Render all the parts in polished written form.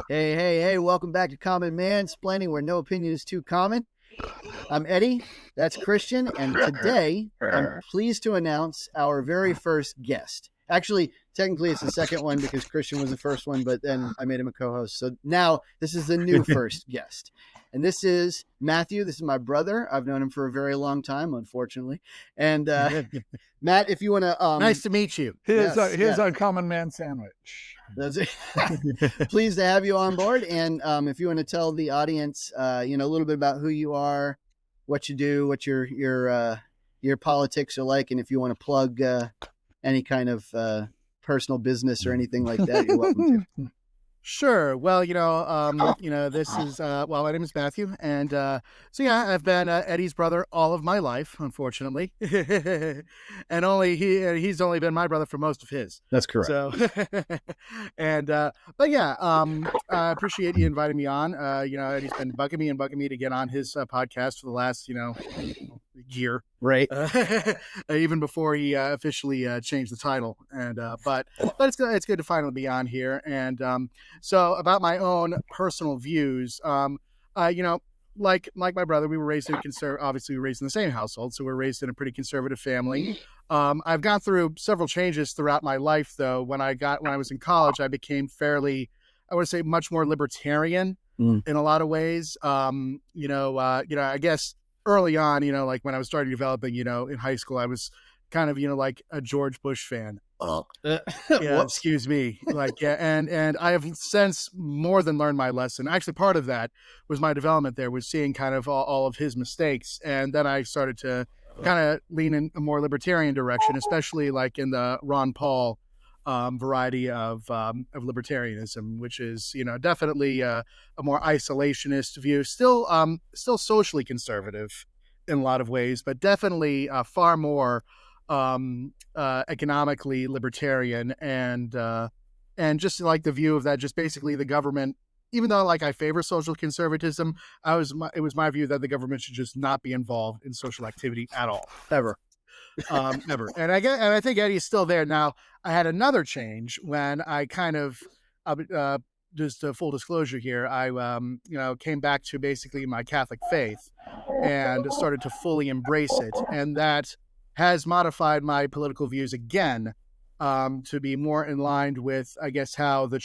Hey, welcome back to Common Mansplaining, where no opinion is too common. I'm Eddie, that's Christian, and today I'm pleased to announce our very first guest. Actually, technically it's the second one because Christian was the first one, but then I made him a co-host. So now this is the new first guest. And this is Matthew. This is my brother. I've known him for a very long time, unfortunately. And Matt, if you want to... nice to meet you. Here's our Common Man sandwich. That's it. Pleased to have you on board. And if you want to tell the audience, a little bit about who you are, what you do, what your politics are like, and if you want to plug any kind of personal business or anything like that, you're welcome to. Sure. Well, this is, my name is Matthew. And I've been Eddie's brother all of my life, unfortunately. And he's only been my brother for most of his. That's correct. So, I appreciate you inviting me on. Eddie's been bugging me to get on his podcast for the last, year. Right. Even before he officially changed the title. And but it's good to finally be on here. And so about my own personal views, like my brother, we were raised in obviously we were raised in the same household, so we're raised in a pretty conservative family. I've gone through several changes throughout my life, though. When I was in college, I became fairly, I would say, much more libertarian in a lot of ways. I guess early on, like when I was starting developing, in high school, I was kind of, like a George Bush fan. Excuse me. And I have since more than learned my lesson. Actually, part of that was my development there was seeing kind of all of his mistakes. And then I started to kind of lean in a more libertarian direction, especially like in the Ron Paul variety of libertarianism, which is, definitely a more isolationist view, still socially conservative in a lot of ways, but definitely far more economically libertarian and just like the view of that, just basically the government, even though like I favor social conservatism, it was my view that the government should just not be involved in social activity at all, ever. Never. And I think Eddie is still there. Now, I had another change when I kind of, just a full disclosure here, I, came back to basically my Catholic faith and started to fully embrace it. And that has modified my political views again, to be more in line with, I guess, how the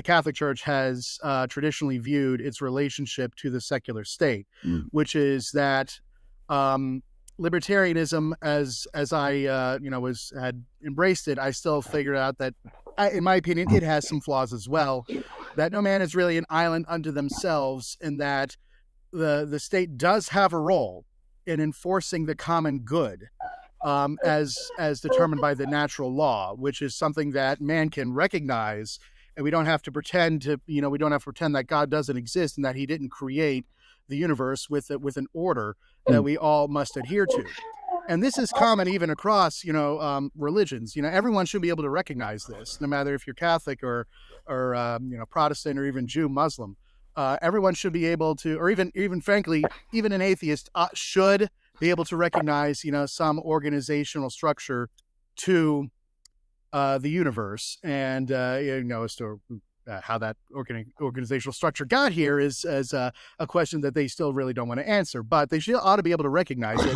Catholic Church has traditionally viewed its relationship to the secular state, which is that, libertarianism, as I had embraced it, I still figured out that, in my opinion, it has some flaws as well. That no man is really an island unto themselves, and that the state does have a role in enforcing the common good, as determined by the natural law, which is something that man can recognize, and we don't have to pretend that God doesn't exist and that He didn't create the universe with an order that we all must adhere to. And this is common even across, religions. Everyone should be able to recognize this, no matter if you're Catholic or Protestant or even Jew, Muslim. Everyone should be able to, or even frankly, even an atheist should be able to recognize, some organizational structure to the universe. And, as to how that organizational structure got here is a question that they still really don't want to answer, but they ought to be able to recognize it.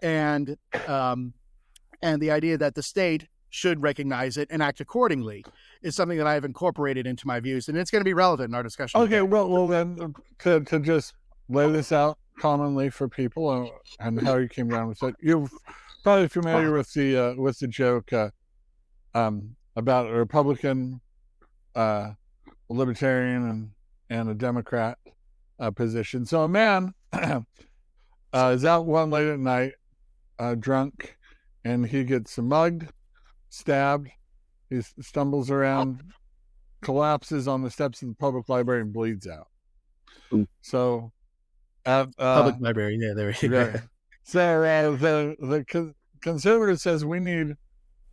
And the idea that the state should recognize it and act accordingly is something that I've incorporated into my views, and it's going to be relevant in our discussion. Okay, well then to just lay this out commonly for people and how you came down with it. You're probably familiar with the joke about a Republican, a Libertarian, and a Democrat position. So a man is out one late at night, drunk, and he gets mugged, stabbed. He stumbles around, collapses on the steps of the public library, and bleeds out. Ooh. So at public library, yeah, there we go. So the conservative says we need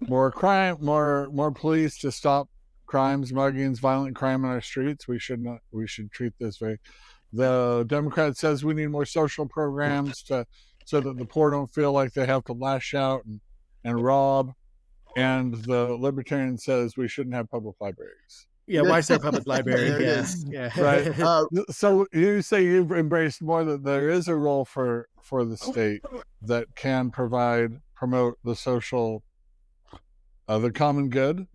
more crime, more police to stop crimes, muggings, violent crime in our streets. We should treat this way. The Democrat says we need more social programs so that the poor don't feel like they have to lash out and rob. And the Libertarian says we shouldn't have public libraries. Yeah, why is there a public library? There it Yeah, is. yeah. Right. So you say you've embraced more that there is a role for the state that can promote the social, the common good.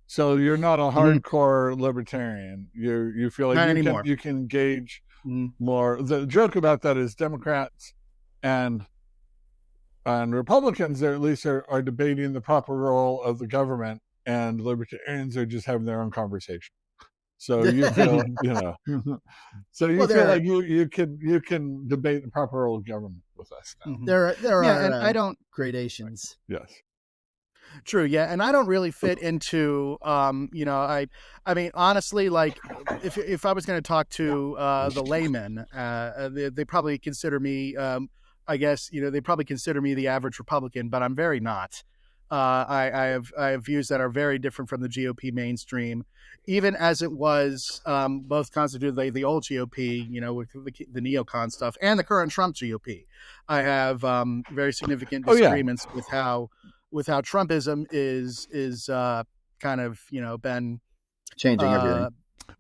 So you're not a hardcore libertarian. You feel like Not anymore. you can engage more. The joke about that is Democrats and Republicans, at least are debating the proper role of the government, and libertarians are just having their own conversation. So you feel, so you feel like you can debate the proper role of government with us now. There are and I don't gradations. Yes. True, yeah, and I don't really fit into, I mean, honestly, like, if I was going to talk to the laymen, they probably consider me, I guess, they probably consider me the average Republican, but I'm very not. I have views that are very different from the GOP mainstream, even as it was both constituted the old GOP, with the neocon stuff, and the current Trump GOP. I have very significant disagreements with how Trumpism is kind of been changing everything.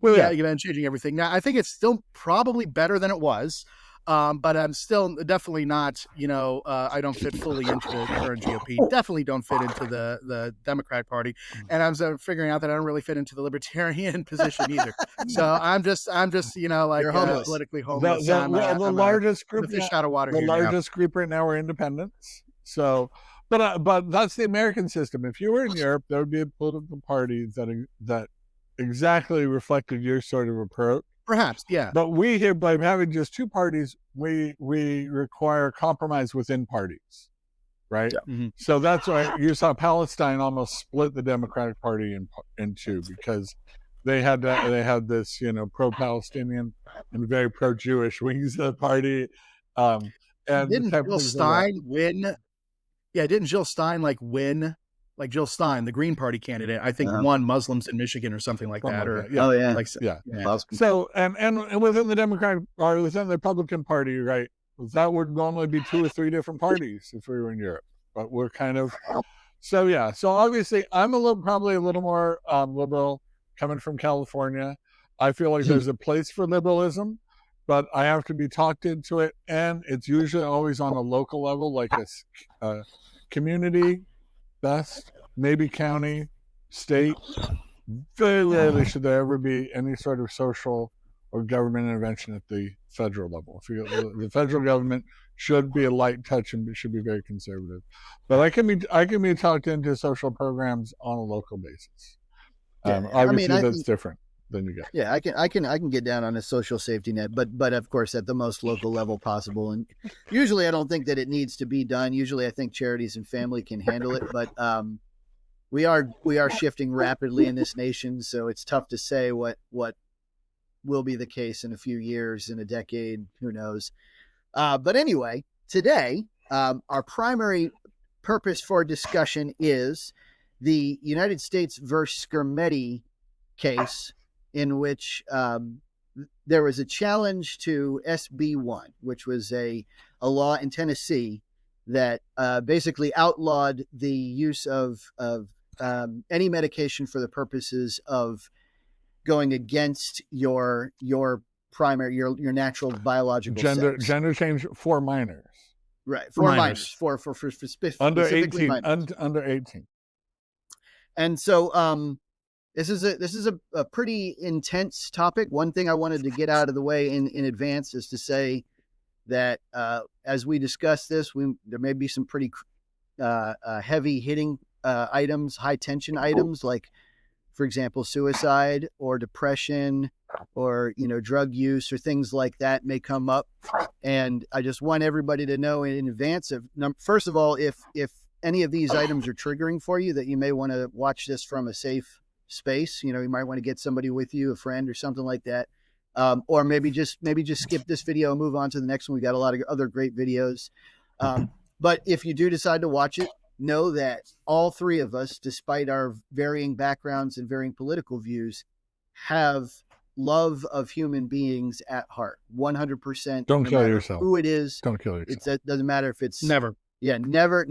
You've been changing everything. Now I think it's still probably better than it was. But I'm still definitely not, I don't fit fully into the current GOP. Definitely don't fit into the Democratic Party. And I'm figuring out that I don't really fit into the libertarian position either. So I'm just politically homeless. The largest group, fish out of water. The largest group right now are independents. So, but that's the American system. If you were in Europe, there would be a political party that exactly reflected your sort of approach. Perhaps, yeah. But we here, by having just two parties, we require compromise within parties, right? Yeah. Mm-hmm. So that's why you saw Palestine almost split the Democratic Party in two, because they had this, pro-Palestinian and very pro-Jewish wings of the party. And didn't Jill Stein win? Yeah, didn't Jill Stein win? Like Jill Stein, the Green Party candidate, I think won Muslims in Michigan or something like that. So and within the Democratic or within the Republican Party, right? That would normally be 2 or 3 different parties if we were in Europe. But we're kind of so obviously I'm probably a little more liberal coming from California. I feel like there's a place for liberalism, but I have to be talked into it, and it's usually always on a local level, like a community. Best, maybe county, state. Very rarely should there ever be any sort of social or government intervention at the federal level. The federal government should be a light touch and should be very conservative. But I can be talked into social programs on a local basis. Obviously, that's different than you guys. Yeah, I can get down on a social safety net, but of course at the most local level possible. And usually I don't think that it needs to be done. Usually I think charities and family can handle it, but we are shifting rapidly in this nation, so it's tough to say what will be the case in a few years, in a decade, who knows. But anyway, today our primary purpose for discussion is the United States versus Skermeti case, in which there was a challenge to SB1, which was a law in Tennessee that basically outlawed the use of any medication for the purposes of going against your primary, your natural biological sex. Gender change for minors. Right, for minors. For under 18. Minors. Under 18. And so this is a pretty intense topic. One thing I wanted to get out of the way in advance is to say that as we discuss this, there may be some pretty heavy hitting items, high tension items, like, for example, suicide or depression or drug use or things like that may come up. And I just want everybody to know in advance first of all, if any of these items are triggering for you, that you may want to watch this from a safe space. You might want to get somebody with you, a friend or something like that. Or maybe just skip this video and move on to the next one. We got a lot of other great videos. But if you do decide to watch it, know that all three of us, despite our varying backgrounds and varying political views, have love of human beings at heart. 100%. Don't kill yourself. Who it is. Don't kill yourself. It doesn't matter if it's never. Yeah, never.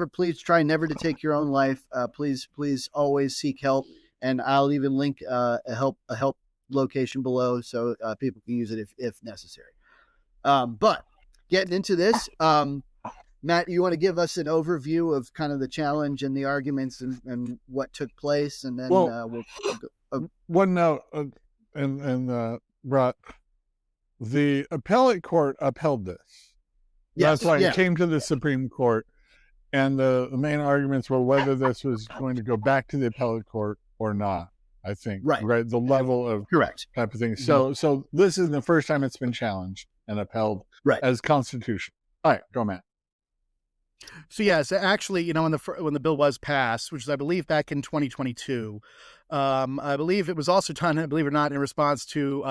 Please try never to take your own life. Please always seek help. and I'll even link a help location below so people can use it if necessary. But getting into this, Matt, you want to give us an overview of kind of the challenge and the arguments and what took place, and then we'll go. One note, Brett, the appellate court upheld this. Yes, that's why it came to the Supreme Court, and the main arguments were whether this was going to go back to the appellate court or not. I think right the level of correct type of thing. So this is the first time it's been challenged and upheld as constitutional. All right, go, Matt. So yes, actually, when the bill was passed, which is I believe back in 2022, I believe it was also done, believe it or not, in response to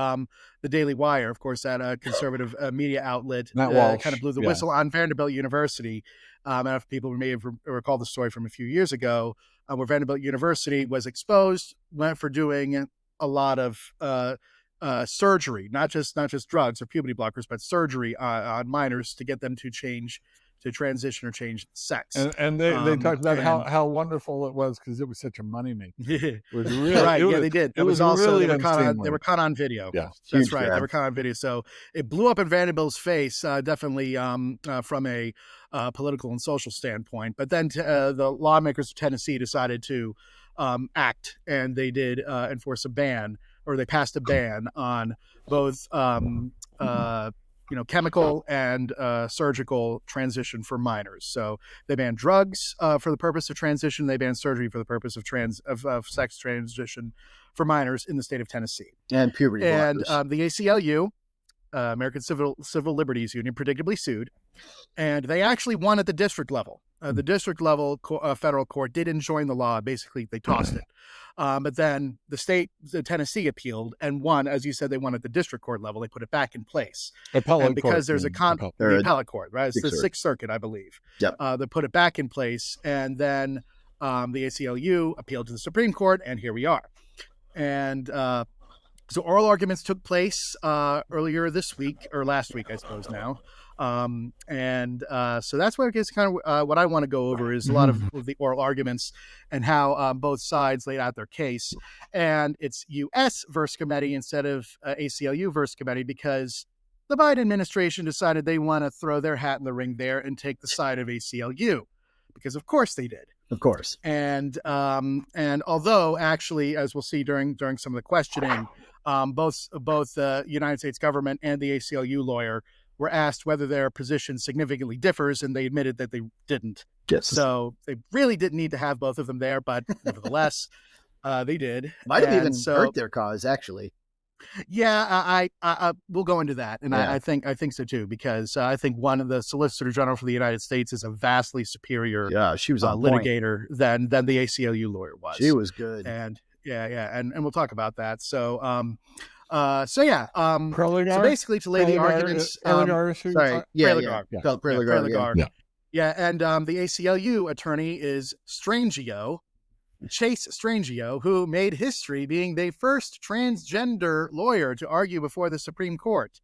the Daily Wire, of course, that conservative media outlet kind of blew the whistle on Vanderbilt University. And if people may have recalled the story from a few years ago, where Vanderbilt University was exposed for doing a lot of surgery, not just drugs or puberty blockers, but surgery on minors to get them to transition or change sex. And they talked about how wonderful it was because it was such a moneymaker. It was really, they did. It was also really they were caught on video. Yeah, that's right. They were caught on video. So it blew up in Vanderbilt's face, definitely from a political and social standpoint. But then the lawmakers of Tennessee decided to act, and they did enforce a ban, or they passed a ban on both chemical and surgical transition for minors. So they banned drugs for the purpose of transition. They banned surgery for the purpose of sex transition for minors in the state of Tennessee. And puberty blockers. And the ACLU, American Civil Liberties Union, predictably sued, and they actually won at the district level. The district level federal court did enjoin the law. Basically, they tossed it. But then the Tennessee appealed and won. As you said, they won at the district court level. They put it back in place. Because there's the appellate court, right? It's the Sixth Circuit, I believe. Yep. They put it back in place. And then the ACLU appealed to the Supreme Court, and here we are. And so oral arguments took place earlier this week, or last week, I suppose now. So that's what I guess kind of what I want to go over is a lot of the oral arguments and how both sides laid out their case. And it's U.S. versus committee instead of ACLU versus committee because the Biden administration decided they want to throw their hat in the ring there and take the side of ACLU because of course they did. Of course. And although actually, as we'll see during some of the questioning, both the United States government and the ACLU lawyer were asked whether their position significantly differs, and they admitted that they didn't. Yes. So they really didn't need to have both of them there, but nevertheless, they did. Might have even hurt their cause, actually. Yeah, I we'll go into that, and I think so too, because I think one of the Solicitor General for the United States is a vastly superior she was litigator than the ACLU lawyer was. She was good, and and we'll talk about that. So so basically to lay the arguments, Preligard. And the ACLU attorney is Chase Strangio, who made history being the first transgender lawyer to argue before the Supreme Court.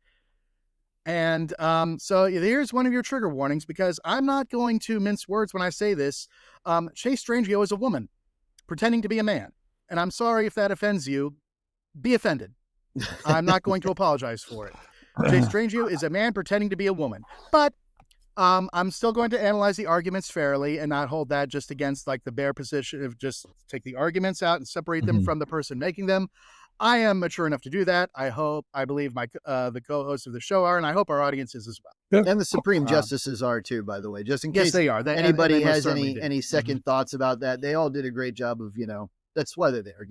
And so here's one of your trigger warnings, because I'm not going to mince words when I say this. Chase Strangio is a woman pretending to be a man. And I'm sorry if that offends you. Be offended. I'm not going to apologize for it. Chase Strangio is a man pretending to be a woman. But I'm still going to analyze the arguments fairly and not hold that just against like the bare position of just take the arguments out and separate them from the person making them. I am mature enough to do that. I believe the co-hosts of the show are, and I hope our audience is as well. And the Supreme Justices are too, by the way, just in case yes, they are. Anybody has any second thoughts about that. They all did a great job of, that's why they're there.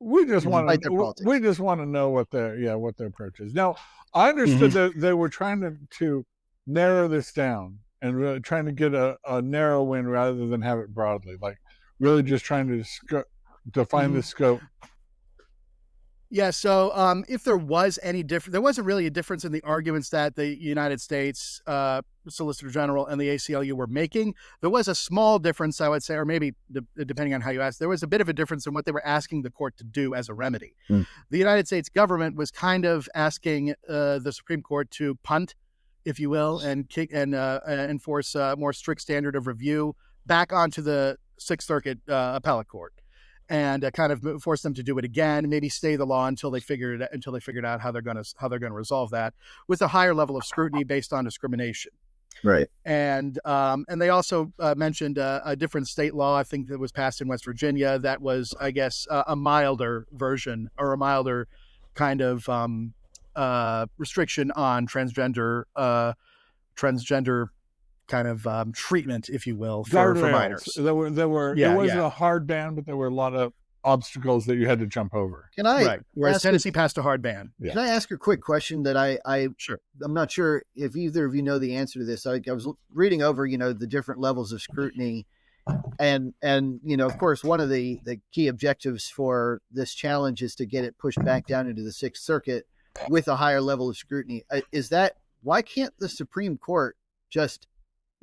We just want to know what their approach is. Now, I understood that they were trying to narrow this down and really trying to get a narrow win rather than have it broadly, like really just trying to define the scope. Yeah, so if there was any difference, there wasn't really a difference in the arguments that the United States Solicitor General and the ACLU were making. There was a small difference, I would say, or maybe depending on how you ask, there was a bit of a difference in what they were asking the court to do as a remedy. The United States government was kind of asking the Supreme Court to punt, if you will, and enforce a more strict standard of review back onto the Sixth Circuit appellate court. and kind of force them to do it again, maybe stay the law until they figured out how they're going to resolve that with a higher level of scrutiny based on discrimination. Right. And they also mentioned a different state law, I think, that was passed in West Virginia that was, I guess, a milder version or a milder kind of restriction on transgender kind of treatment, if you will, for minors. There were it wasn't a hard ban, but there were a lot of obstacles that you had to jump over. Can I? Whereas Tennessee passed a hard ban. Can I ask a quick question that I'm not sure if either of you know the answer to this. I was reading over, the different levels of scrutiny, and of course, one of the key objectives for this challenge is to get it pushed back down into the Sixth Circuit with a higher level of scrutiny. Why can't the Supreme Court just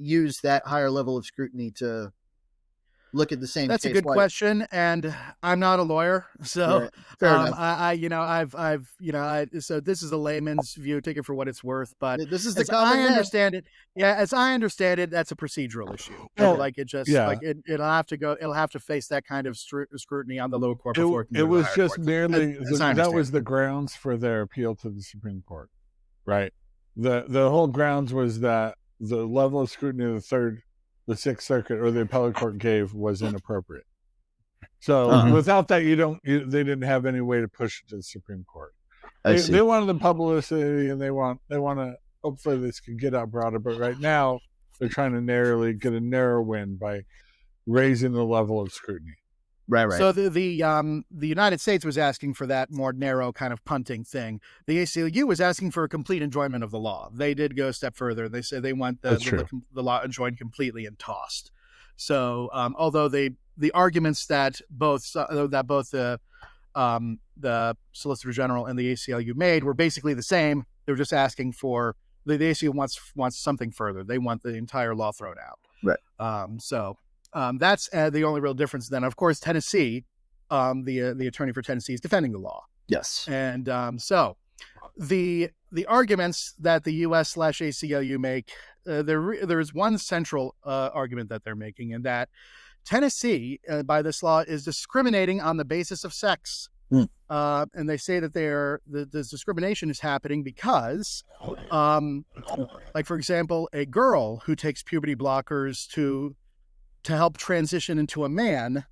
use that higher level of scrutiny to look at the same That's case? a good question, and I'm not a lawyer, so fair enough. So this is a layman's view. Take it for what it's worth, but this is the as common I man. understand it. Yeah, as I understand it, that's a procedural issue. Well, It'll have to face that kind of scrutiny on the lower court before it was just merely that was the grounds for their appeal to the Supreme Court, right? The whole grounds was that the level of scrutiny the Sixth Circuit or the appellate court gave was inappropriate. So without that, they didn't have any way to push it to the Supreme Court. They wanted the publicity, and they want to hopefully this can get out broader. But right now, they're trying to get a narrow win by raising the level of scrutiny. Right. So the United States was asking for that more narrow kind of punting thing. The ACLU was asking for a complete enjoyment of the law. They did go a step further. They said they want the law enjoined completely and tossed. So although the arguments that both the Solicitor General and the ACLU made were basically the same, they were just asking for the ACLU wants something further. They want the entire law thrown out. Right. That's the only real difference. Then, of course, Tennessee, the attorney for Tennessee is defending the law. Yes. And so the arguments that the US/ACLU make, there is one central argument that they're making, and that Tennessee, by this law, is discriminating on the basis of sex. And they say that this discrimination is happening because, like, for example, a girl who takes puberty blockers to help transition into a man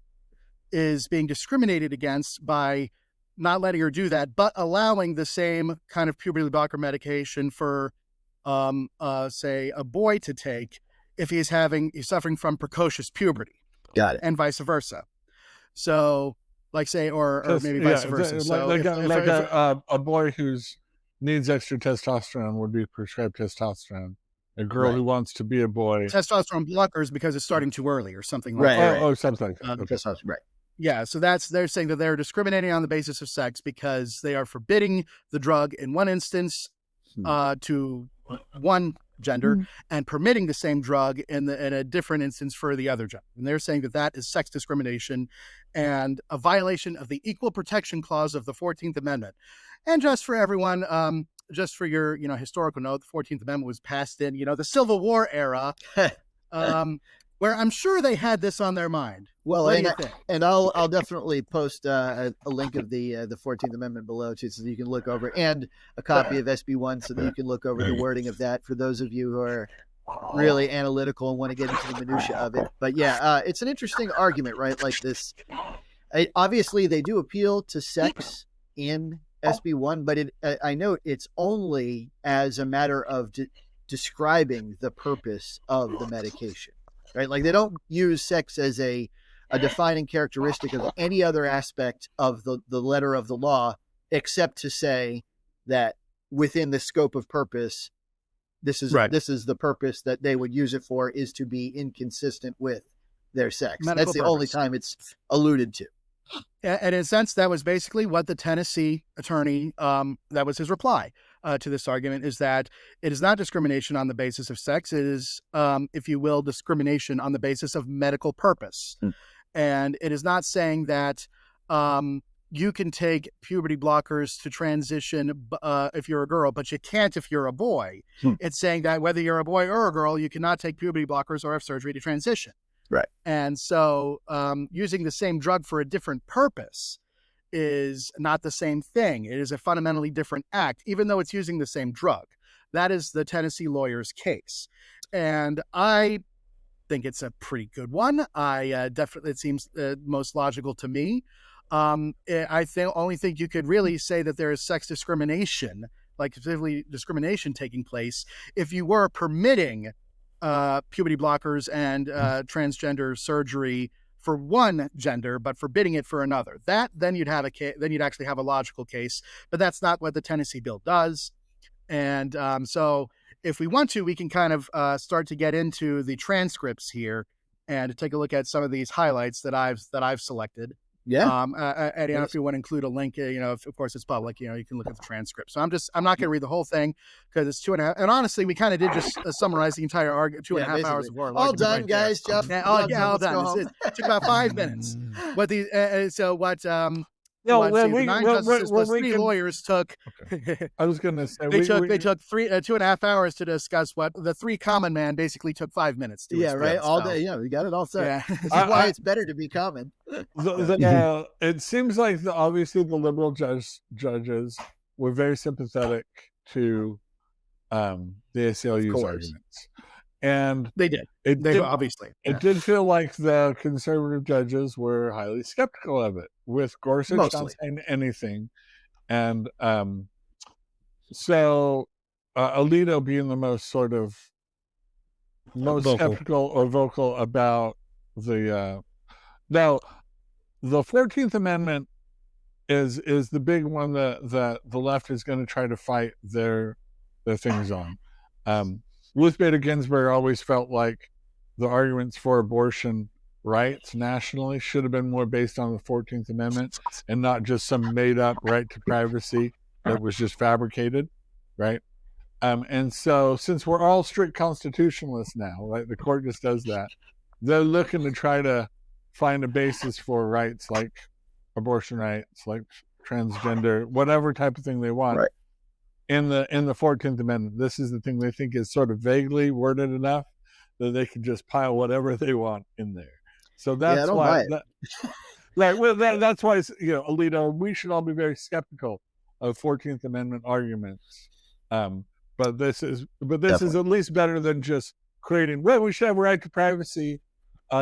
is being discriminated against by not letting her do that, but allowing the same kind of puberty blocker medication for, say, a boy to take if he's suffering from precocious puberty. Got it. And vice versa. So, like, say, or maybe vice versa. So a boy who needs extra testosterone would be prescribed testosterone. A girl who wants to be a boy. Testosterone blockers because it's starting too early or something like that. Oh, something like that. Okay. Right. Yeah, so they're saying that they're discriminating on the basis of sex because they are forbidding the drug in one instance to one gender and permitting the same drug in a different instance for the other gender. And they're saying that is sex discrimination and a violation of the Equal Protection Clause of the 14th Amendment. And just for everyone, just for your historical note, the 14th Amendment was passed in the Civil War era, where I'm sure they had this on their mind. Well, and I'll definitely post a link of the 14th Amendment below too, so that you can look over, and a copy of SB1 so that you can look over the wording of that for those of you who are really analytical and want to get into the minutia of it. But yeah, it's an interesting argument, right? Like this, obviously they do appeal to sex in SB1, but I note it's only as a matter of describing the purpose of the medication, right? Like they don't use sex as a defining characteristic of any other aspect of the letter of the law, except to say that within the scope of purpose, this is the purpose that they would use it for, is to be inconsistent with their sex. That's the only time it's alluded to. And in a sense, that was basically what the Tennessee attorney, that was his reply to this argument, is that it is not discrimination on the basis of sex. It is, if you will, discrimination on the basis of medical purpose. And it is not saying that you can take puberty blockers to transition if you're a girl, but you can't if you're a boy. It's saying that whether you're a boy or a girl, you cannot take puberty blockers or have surgery to transition. Right. And so using the same drug for a different purpose is not the same thing. It is a fundamentally different act, even though it's using the same drug. That is the Tennessee lawyer's case. And I think it's a pretty good one. I definitely, it seems most logical to me. I only think you could really say that there is sex discrimination, like specifically discrimination taking place, if you were permitting puberty blockers and transgender surgery for one gender, but forbidding it for another. Then you'd have then you'd actually have a logical case. But that's not what the Tennessee bill does. And so if we want to, we can kind of start to get into the transcripts here and take a look at some of these highlights that I've selected. Yeah. Eddie, if you want to include a link, of course it's public, you can look at the transcript. So I'm not going to read the whole thing because it's 2.5. And honestly, we kind of did just summarize the entire 2.5 hours of work. All done, guys. Jeff. All done. It took about 5 minutes. But three lawyers took. Okay. I was going to say they took 2.5 hours to discuss what the three common man basically took 5 minutes to. Yeah, right. All day. Yeah, we got it all set. Yeah. This is why it's better to be common. It seems like obviously the liberal judges were very sympathetic to the ACLU's arguments. And they did. Obviously. It did feel like the conservative judges were highly skeptical of it, with Gorsuch not saying anything. And so Alito being the most skeptical or vocal about the now the 14th Amendment is the big one that the left is going to try to fight their things on. Ruth Bader Ginsburg always felt like the arguments for abortion rights nationally should have been more based on the 14th Amendment and not just some made-up right to privacy that was just fabricated, right? And so since we're all strict constitutionalists now, right, the court just does that, they're looking to try to find a basis for rights like abortion rights, like transgender, whatever type of thing they want. Right. In the 14th Amendment, this is the thing they think is sort of vaguely worded enough that they can just pile whatever they want in there. So that's why. That's why Alito. We should all be very skeptical of 14th Amendment arguments. But this is at least better than just creating. Well, we should have a right to privacy,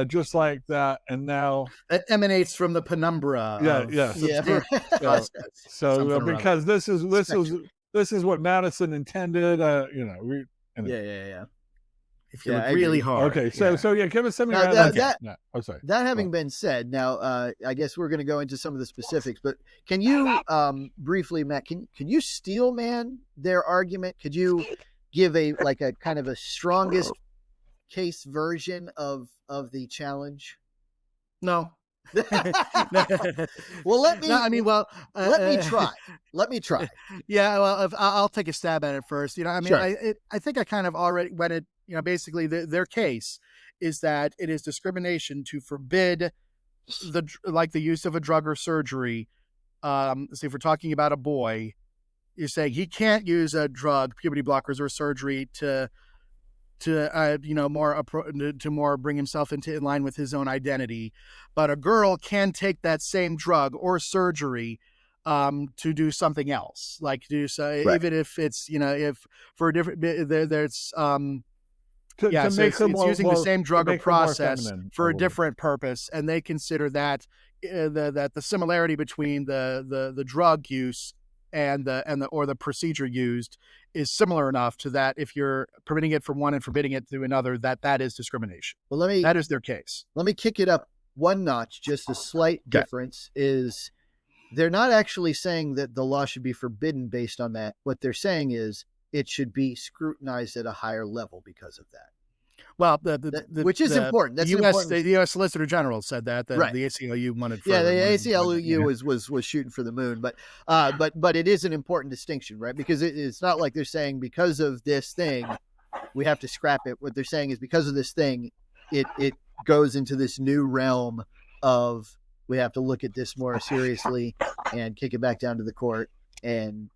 just like that. And now it emanates from the penumbra. So because this is what Madison intended, Yeah. If you look really hard. Okay, so give us something. That having been said, now I guess we're going to go into some of the specifics. But can you briefly, Matt? Can you steel man their argument? Could you give a kind of a strongest case version of the challenge? No. Well, let me try. Let me try. Yeah, well, I'll take a stab at it first. Sure. I think I kind of already when it. Basically, their case is that it is discrimination to forbid the use of a drug or surgery. So if we're talking about a boy, you're saying he can't use a drug, puberty blockers, or surgery to more bring himself in line with his own identity, but a girl can take that same drug or surgery to do something else, like do so, right. Even if it's if for a different there's it's using the same drug or process for a different purpose, and they consider that that the similarity between the drug use and the procedure used is similar enough to that if you're permitting it for one and forbidding it to another, that is discrimination. Well, that is their case. Let me kick it up one notch. Just a slight difference is they're not actually saying that the law should be forbidden based on that. What they're saying is it should be scrutinized at a higher level because of that. Well, which is important. That's the U.S. Solicitor General said that right. The ACLU wanted. The ACLU was shooting for the moon, but it is an important distinction, right? Because it's not like they're saying because of this thing we have to scrap it. What they're saying is because of this thing, it goes into this new realm of we have to look at this more seriously and kick it back down to the court and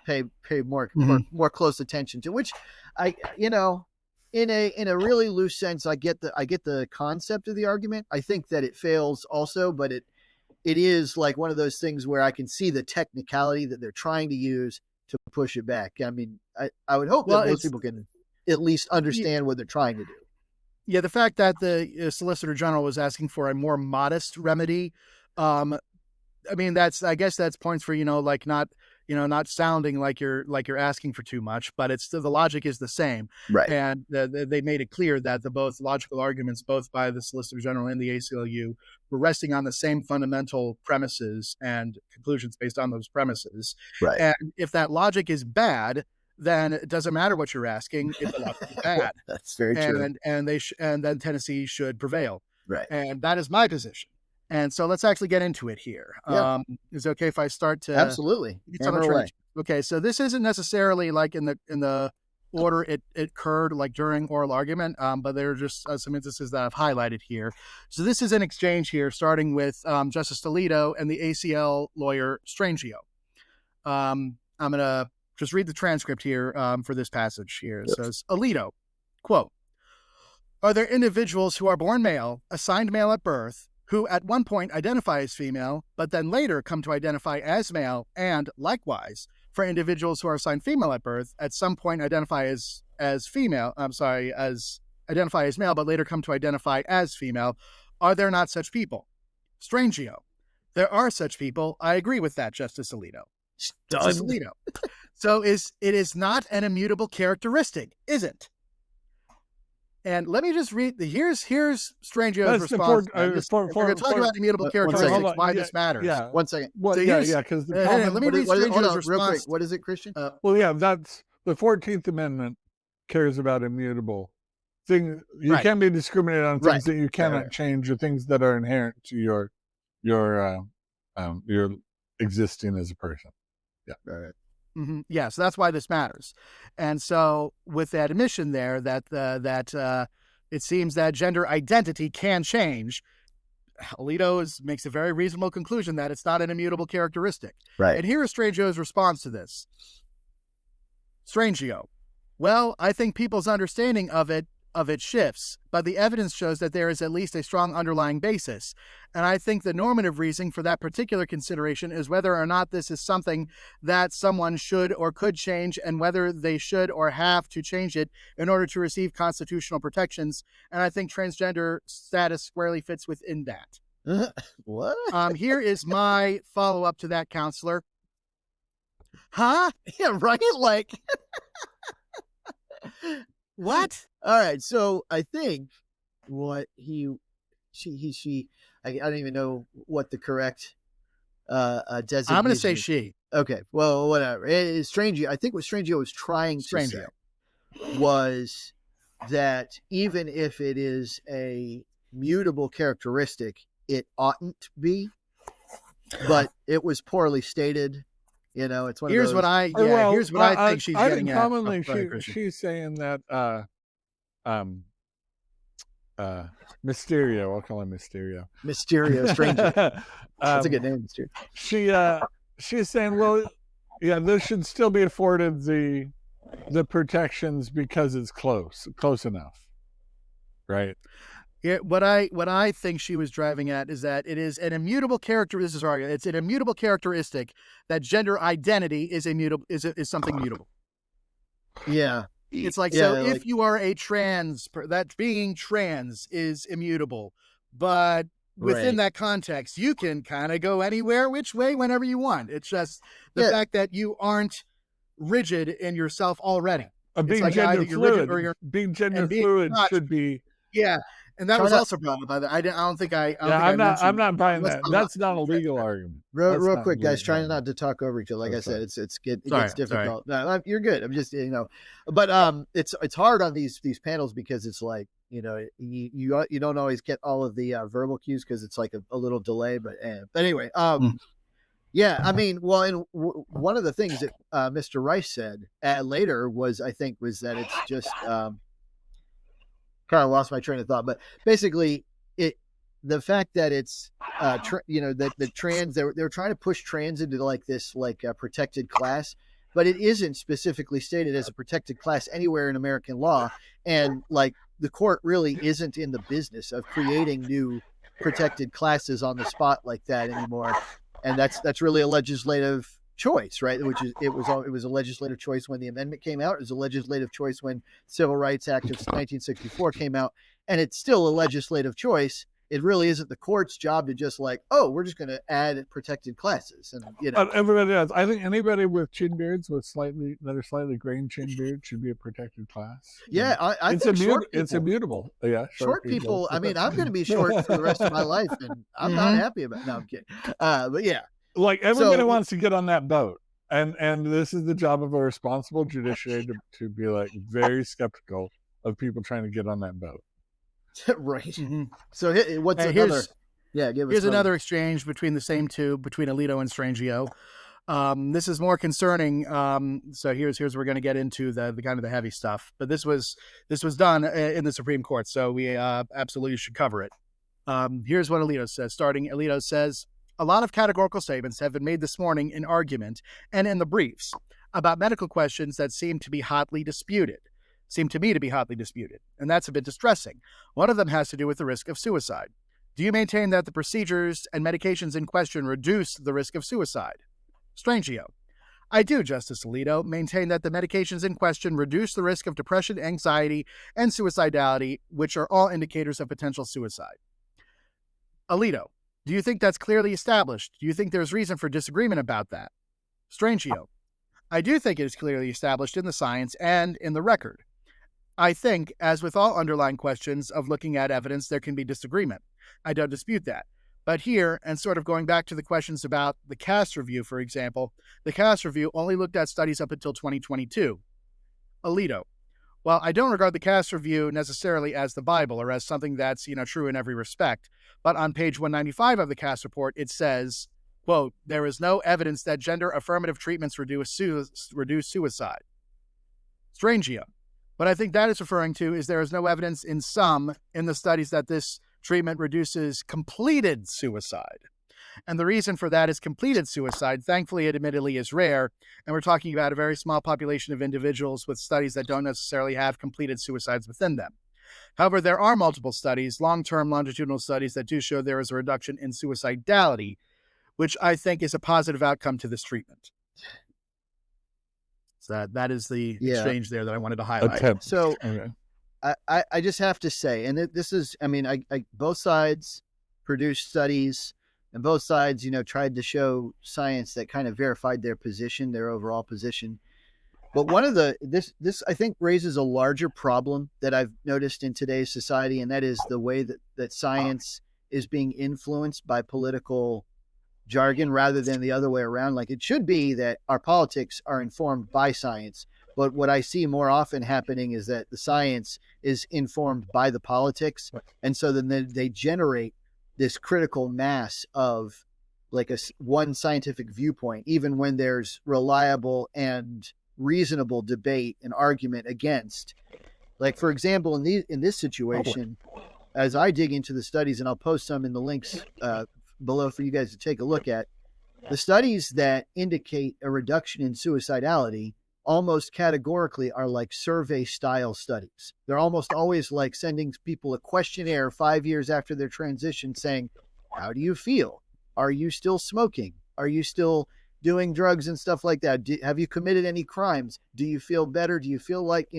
pay more close attention to. Which in a really loose sense, I get the concept of the argument. I think that it fails also, but it is like one of those things where I can see the technicality that they're trying to use to push it back. I mean, I would hope that most people can at least understand what they're trying to do. Yeah, the fact that the Solicitor General was asking for a more modest remedy, I mean, I guess that's points for, like not sounding like you're asking for too much, but it's the logic is the same. Right. And they made it clear that the both logical arguments, both by the Solicitor General and the ACLU, were resting on the same fundamental premises and conclusions based on those premises. Right. And if that logic is bad, then it doesn't matter what you're asking if the logic is bad. That's very true. And then Tennessee should prevail. Right. And that is my position. And so let's actually get into it here. Yeah. Is it okay if I start to? Absolutely. Okay, so this isn't necessarily like in the order it occurred, like during oral argument, but there are just some instances that I've highlighted here. So this is an exchange here, starting with Justice Alito and the ACL lawyer Strangio. I'm gonna just read the transcript here for this passage here. It says, Alito, quote, "Are there individuals who are born male, assigned male at birth, who at one point identify as female, but then later come to identify as male, and likewise, for individuals who are assigned female at birth, at some point identify as identify as male, but later come to identify as female? Are there not such people?" Strangio, "There are such people. I agree with that, Justice Alito." Justice Alito, "So it is not an immutable characteristic, is it?" And let me just read here's Strangio's response. We're going to talk about immutable characteristics, why this matters. Yeah. 1 second. Well, because let me read Strangio's response. Real quick. What is it, Christian? That's the 14th Amendment cares about immutable things. You can be discriminated on things that you cannot change, or things that are inherent to your existing as a person. Yeah. Right. Mm-hmm. Yeah, so that's why this matters. And so with that admission there that it seems that gender identity can change, Alito makes a very reasonable conclusion that it's not an immutable characteristic. Right. And here is Strangio's response to this. Strangio, "Well, I think people's understanding of it shifts, but the evidence shows that there is at least a strong underlying basis. And I think the normative reasoning for that particular consideration is whether or not this is something that someone should or could change, and whether they should or have to change it in order to receive constitutional protections. And I think transgender status squarely fits within that." What? Here is my follow-up to that, counselor. Huh? Yeah, right? Like... What? All right, so I think what she I don't even know what the correct designation. I'm going to say she. Okay, well, whatever. Strangio, I think what Strangio was trying to say was that even if it is a mutable characteristic, it oughtn't be, but it was poorly stated. It's one of those. Here's what I think she's getting at. Commonly, she's saying that Mysterio, I'll call him Mysterio. Mysterio, Stranger. That's a good name, Mysterio. She's saying, well, yeah, this should still be afforded the protections because it's close enough, right? Yeah, what I think she was driving at is that it is an immutable character. This is her argument. It's an immutable characteristic that gender identity is something mutable. Yeah. It's like, if you are a trans, that being trans is immutable, but within that context, you can kind of go anywhere, which way, whenever you want. It's just the fact that you aren't rigid in yourself already. Being gender fluid, should be. Yeah. And that was also brought up by that. I'm not buying that. That's not a legal argument. Real quick, guys, trying not to talk over each other. Like I said, it gets difficult. No, you're good. I'm just, but it's hard on these panels because it's like, you don't always get all of the verbal cues because it's like a little delay. But anyway, yeah, I mean, well, and one of the things that Mr. Rice said later was that it's just. Kind of lost my train of thought, but basically the fact that it's that the trans they're trying to push trans into like this protected class. but it isn't specifically stated as a protected class anywhere in American law. And like the court really isn't in the business of creating new protected classes on the spot like that anymore. And that's really a legislative choice, right? Which is it was a legislative choice when the amendment came out. It was a legislative choice when Civil Rights Act of 1964 came out, and it's still a legislative choice. It really isn't the court's job to just like, oh, we're just going to add protected classes, and everybody else. I think anybody with chin beards with slightly graying chin beard should be a protected class. Yeah, I it's think it's immutable. Yeah, short people. I mean, I'm going to be short for the rest of my life, and I'm not happy about. No, I'm kidding. But yeah. Like everybody wants to get on that boat, and this is the job of a responsible judiciary to be like very skeptical of people trying to get on that boat. Right. Mm-hmm. So what's another? Here's another exchange between the same two, between Alito and Strangio. This is more concerning. So here's where we're going to get into the kind of the heavy stuff. But this was done in the Supreme Court, so we absolutely should cover it. Here's what Alito says. Alito says, a lot of categorical statements have been made this morning in argument and in the briefs about medical questions that seem to me to be hotly disputed. And that's a bit distressing. One of them has to do with the risk of suicide. Do you maintain that the procedures and medications in question reduce the risk of suicide? Strangio. I do, Justice Alito, maintain that the medications in question reduce the risk of depression, anxiety, and suicidality, which are all indicators of potential suicide. Alito. Do you think that's clearly established? Do you think there's reason for disagreement about that? Strangio. I do think it is clearly established in the science and in the record. I think, as with all underlying questions of looking at evidence, there can be disagreement. I don't dispute that. But here, and sort of going back to the questions about the Cass review, for example, the Cass review only looked at studies up until 2022. Alito. While I don't regard the Cass review necessarily as the Bible or as something that's, true in every respect, but on page 195 of the Cass report, it says, quote, there is no evidence that gender affirmative treatments reduce suicide. Strangio. What I think that is referring to is there is no evidence in the studies that this treatment reduces completed suicide. And the reason for that is completed suicide. Thankfully, it admittedly is rare. And we're talking about a very small population of individuals with studies that don't necessarily have completed suicides within them. However, there are multiple studies, long-term longitudinal studies, that do show there is a reduction in suicidality, which I think is a positive outcome to this treatment. So that is the exchange there that I wanted to highlight. So I just have to say, and this is, both sides produced studies, and both sides, tried to show science that kind of verified their position, their overall position. But one of this I think raises a larger problem that I've noticed in today's society, and that is the way that science is being influenced by political jargon rather than the other way around. Like, it should be that our politics are informed by science. But what I see more often happening is that the science is informed by the politics. And so then they generate this critical mass of like one scientific viewpoint, even when there's reliable and reasonable debate and argument against. Like, for example, in this situation, as I dig into the studies, and I'll post some in the links below for you guys to take a look at, the studies that indicate a reduction in suicidality almost categorically are like survey style studies. They're almost always like sending people a questionnaire 5 years after their transition saying, how do you feel? Are you still smoking? Are you still doing drugs and stuff like that? Have you committed any crimes? Do you feel better? Do you feel like,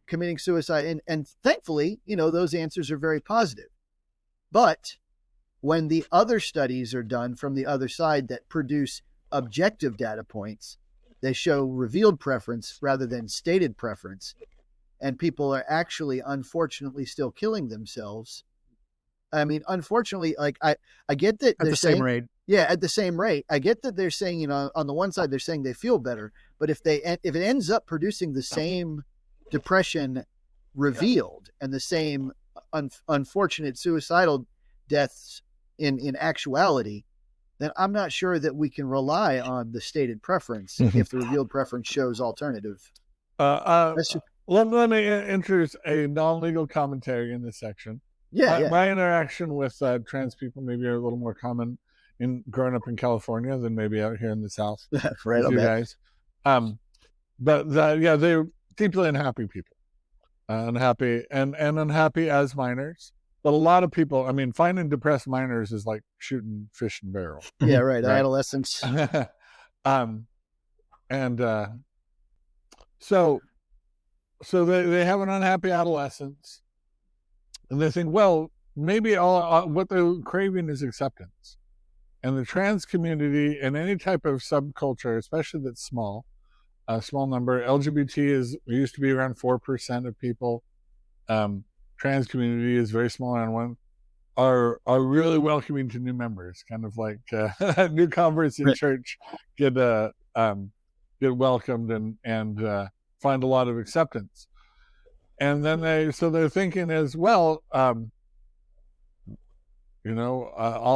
committing suicide? And thankfully, those answers are very positive. But when the other studies are done from the other side that produce objective data points, they show revealed preference rather than stated preference, and people are actually, unfortunately, still killing themselves. I mean, unfortunately, like I get that at the same rate. Yeah, at the same rate. I get that they're saying, on the one side, they're saying they feel better, but if it ends up producing the same depression revealed and the same unfortunate suicidal deaths in actuality, then I'm not sure that we can rely on the stated preference if the revealed preference shows alternative. Let me introduce a non-legal commentary in this section. My interaction with trans people maybe are a little more common in growing up in California than maybe out here in the South. Right, you guys. But yeah, they're deeply unhappy people, unhappy and unhappy as minors. But a lot of people, I mean, finding depressed minors is like shooting fish in barrel. Yeah, right. Adolescence. So they have an unhappy adolescence, and they think, well, maybe all what they're craving is acceptance. And the trans community and any type of subculture, especially that's small, a small number, LGBT used to be around 4% of people. Trans community is very small, around one, are really welcoming to new members, kind of like new converts in church get welcomed and find a lot of acceptance. And then they're thinking as well, all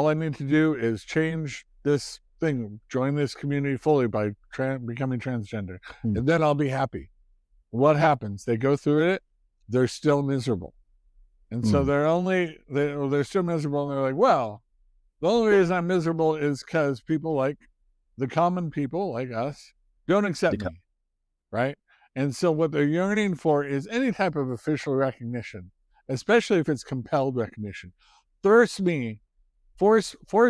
I need to do is change this thing, join this community fully by becoming transgender, and then I'll be happy. What happens? They go through it, they're still miserable. And so they're still miserable, and they're like, well, the only reason I'm miserable is because people like the common people like us don't accept me, right? And so what they're yearning for is any type of official recognition, especially if it's compelled recognition. Force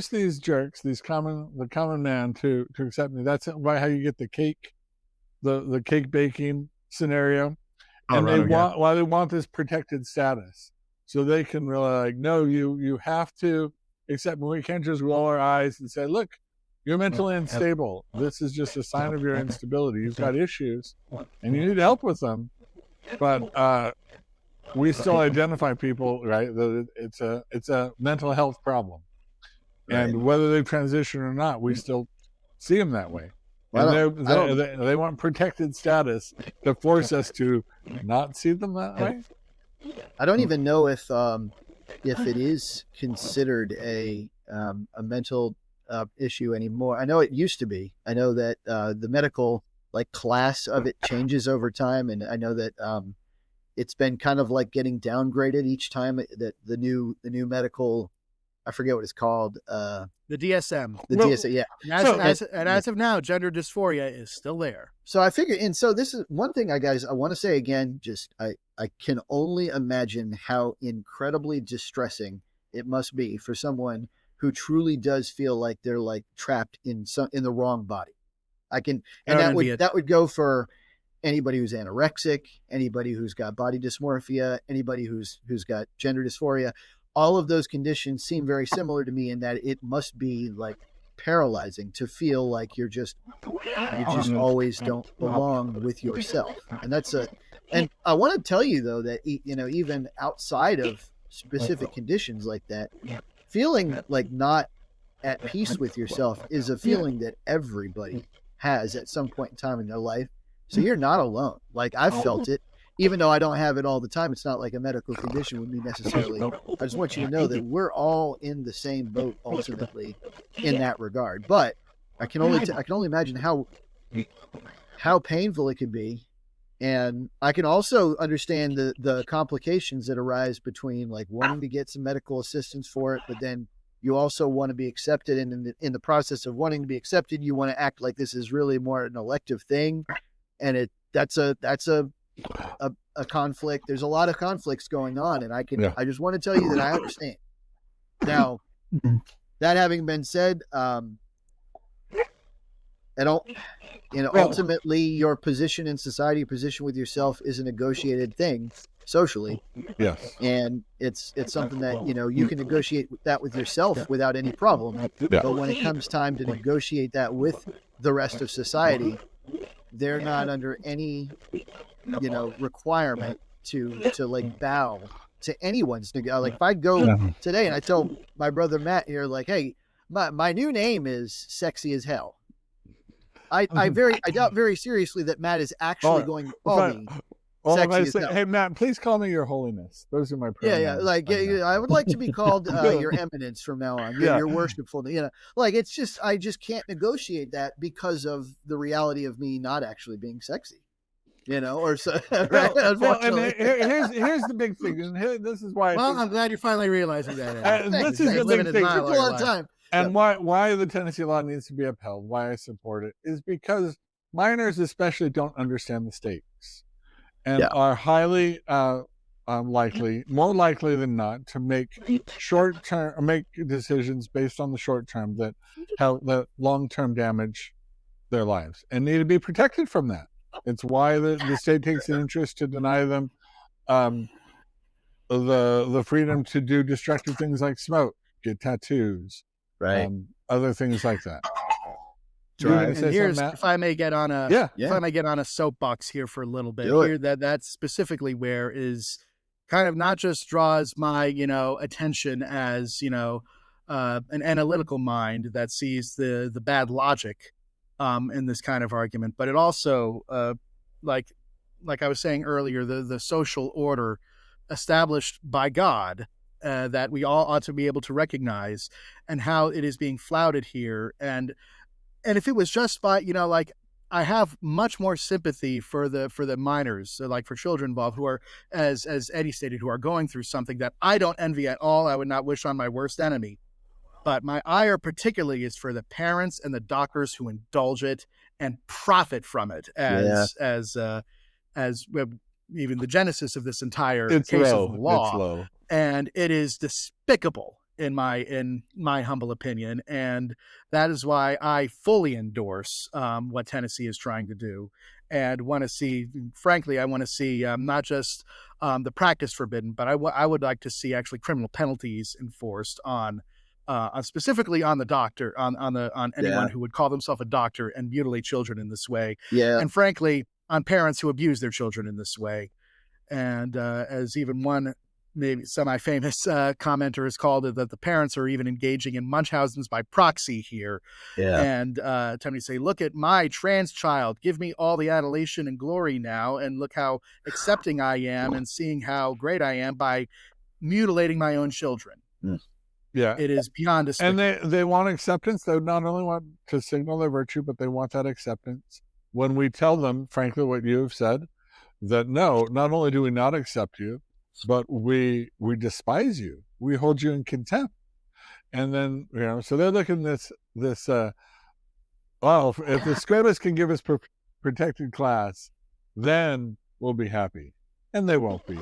these jerks, the common man to accept me. That's why how you get the cake baking scenario. And why they want this protected status. So they can really like, no, you have to accept me. We can't just roll our eyes and say, look, you're mentally unstable. This is just a sign of your instability. You've got issues and you need help with them. But we still identify people, right? That it's a mental health problem. And whether they transition or not, we still see them that way. And they want protected status to force us to not see them that way. I don't even know if it is considered a mental issue anymore. I know it used to be. I know that the medical class of it changes over time, and I know that it's been kind of like getting downgraded each time that the new medical, I forget what it's called. The DSM. The DSM, yeah. As of now, gender dysphoria is still there. So I figure, and so this is one thing, guys, I want to say again, just I can only imagine how incredibly distressing it must be for someone who truly does feel like they're trapped in the wrong body. That would go for anybody who's anorexic, anybody who's got body dysmorphia, anybody who's got gender dysphoria. All of those conditions seem very similar to me in that it must be paralyzing to feel like you just always don't belong with yourself. And I want to tell you though that, even outside of specific conditions like that, feeling not at peace with yourself is a feeling that everybody has at some point in time in their life. So you're not alone. I've felt it. Even though I don't have it all the time, it's not like a medical condition with me necessarily. I just want you to know that we're all in the same boat ultimately in that regard. But I can only imagine how painful it could be, and I can also understand the complications that arise between wanting to get some medical assistance for it, but then you also want to be accepted, and in the process of wanting to be accepted, you want to act like this is really more an elective thing, and that's a conflict. There's a lot of conflicts going on, and I just want to tell you that I understand. Now, that having been said, ultimately your position in society, your position with yourself is a negotiated thing socially. Yes. And it's something that, you can negotiate that with yourself without any problem. Yeah. But when it comes time to negotiate that with the rest of society, they're not under any requirement to bow to anyone's if I go today and I tell my brother Matt here, hey, my new name is Sexy as Hell, I doubt very seriously that Matt is actually going to call me Sexy as Hell. Hey Matt, please call me Your Holiness. Those are my pronouns. I would like to be called Your Eminence from now on. Your worshipful. It's just I just can't negotiate that because of the reality of me not actually being sexy. Or so. Right? And here's the big thing. And this is why. Well, I'm glad you're finally realizing that. This is the big thing. A long time. And why the Tennessee law needs to be upheld, why I support it, is because minors especially don't understand the stakes and are highly more likely than not to make decisions based on the short term that long-term damage their lives and need to be protected from that. It's why the state takes an interest to deny them the freedom to do destructive things like smoke, get tattoos, other things like that. And here's, if I may get on a soapbox here for a little bit here, that's specifically where is kind of not just draws my, attention as, an analytical mind that sees the bad logic in this kind of argument, but it also, like I was saying earlier, the social order established by God that we all ought to be able to recognize, and how it is being flouted here. And if it was just by, I have much more sympathy for the minors, so like for children involved who are, as Eddie stated, who are going through something that I don't envy at all. I would not wish on my worst enemy. But my ire particularly is for the parents and the doctors who indulge it and profit from it as even the genesis of this entire case of the law. It's low. And it is despicable in my humble opinion. And that is why I fully endorse what Tennessee is trying to do, and want to see, frankly, I want to see not just the practice forbidden, but I would like to see actually criminal penalties enforced on specifically on the doctor, on anyone who would call themselves a doctor and mutilate children in this way. Yeah. And frankly, on parents who abuse their children in this way. And as even one maybe semi-famous commenter has called it, that the parents are even engaging in Munchausen's by proxy here. Yeah. And attempting to say, look at my trans child, give me all the adulation and glory now, and look how accepting I am, and seeing how great I am by mutilating my own children. Yeah. It is beyond despicable. And they want acceptance. They not only want to signal their virtue, but they want that acceptance. When we tell them, frankly, what you have said, that no, not only do we not accept you, but we despise you. We hold you in contempt. And then, so they're looking at this well, if the SCOTUS can give us protected class, then we'll be happy. And they won't be.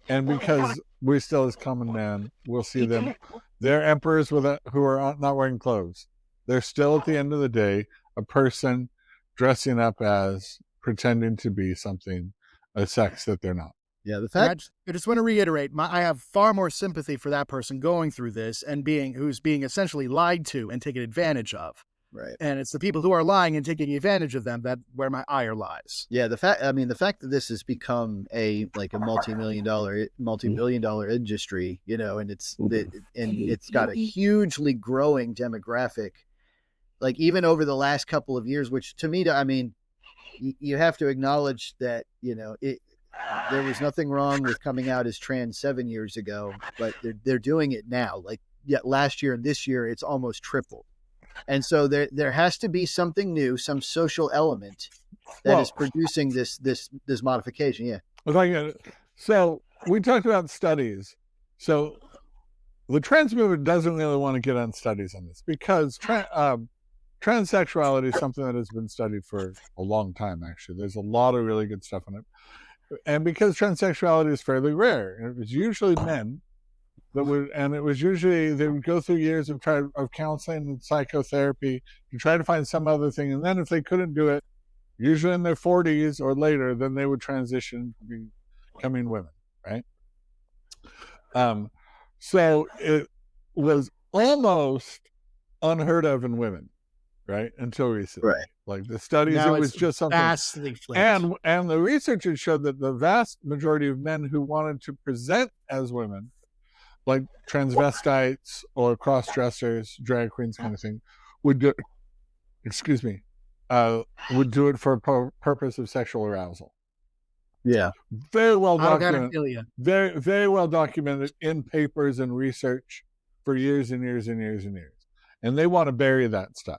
And because we still, as common man, we'll see them, they're emperors who are not wearing clothes. They're still, at the end of the day, a person dressing up as, pretending to be something, a sex that they're not. Yeah, the fact. I just want to reiterate, I have far more sympathy for that person going through this and who's being essentially lied to and taken advantage of. Right. And it's the people who are lying and taking advantage of them where my ire lies. Yeah, the fact that this has become a multi-billion dollar industry, and it's got a hugely growing demographic. Like even over the last couple of years, which to me, you have to acknowledge that, there was nothing wrong with coming out as trans 7 years ago, but they're doing it now. Last year and this year, it's almost tripled. And so there has to be something new, some social element that is producing this modification. Yeah. So we talked about studies. So the trans movement doesn't really want to get on studies on this because transsexuality is something that has been studied for a long time, actually. There's a lot of really good stuff on it. And because transsexuality is fairly rare, and it was usually men they would go through years of counseling and psychotherapy to try to find some other thing. And then if they couldn't do it, usually in their 40s or later, then they would transition to becoming women, right? So it was almost unheard of in women, right? Until recently. Right. Like the studies, now it was just something vastly flipped. And the researchers showed that the vast majority of men who wanted to present as women, like transvestites or cross-dressers, drag queens kind of thing, would do it for a purpose of sexual arousal. Yeah. Very well documented. Very, very well documented in papers and research for years and years and years and years. And they want to bury that stuff.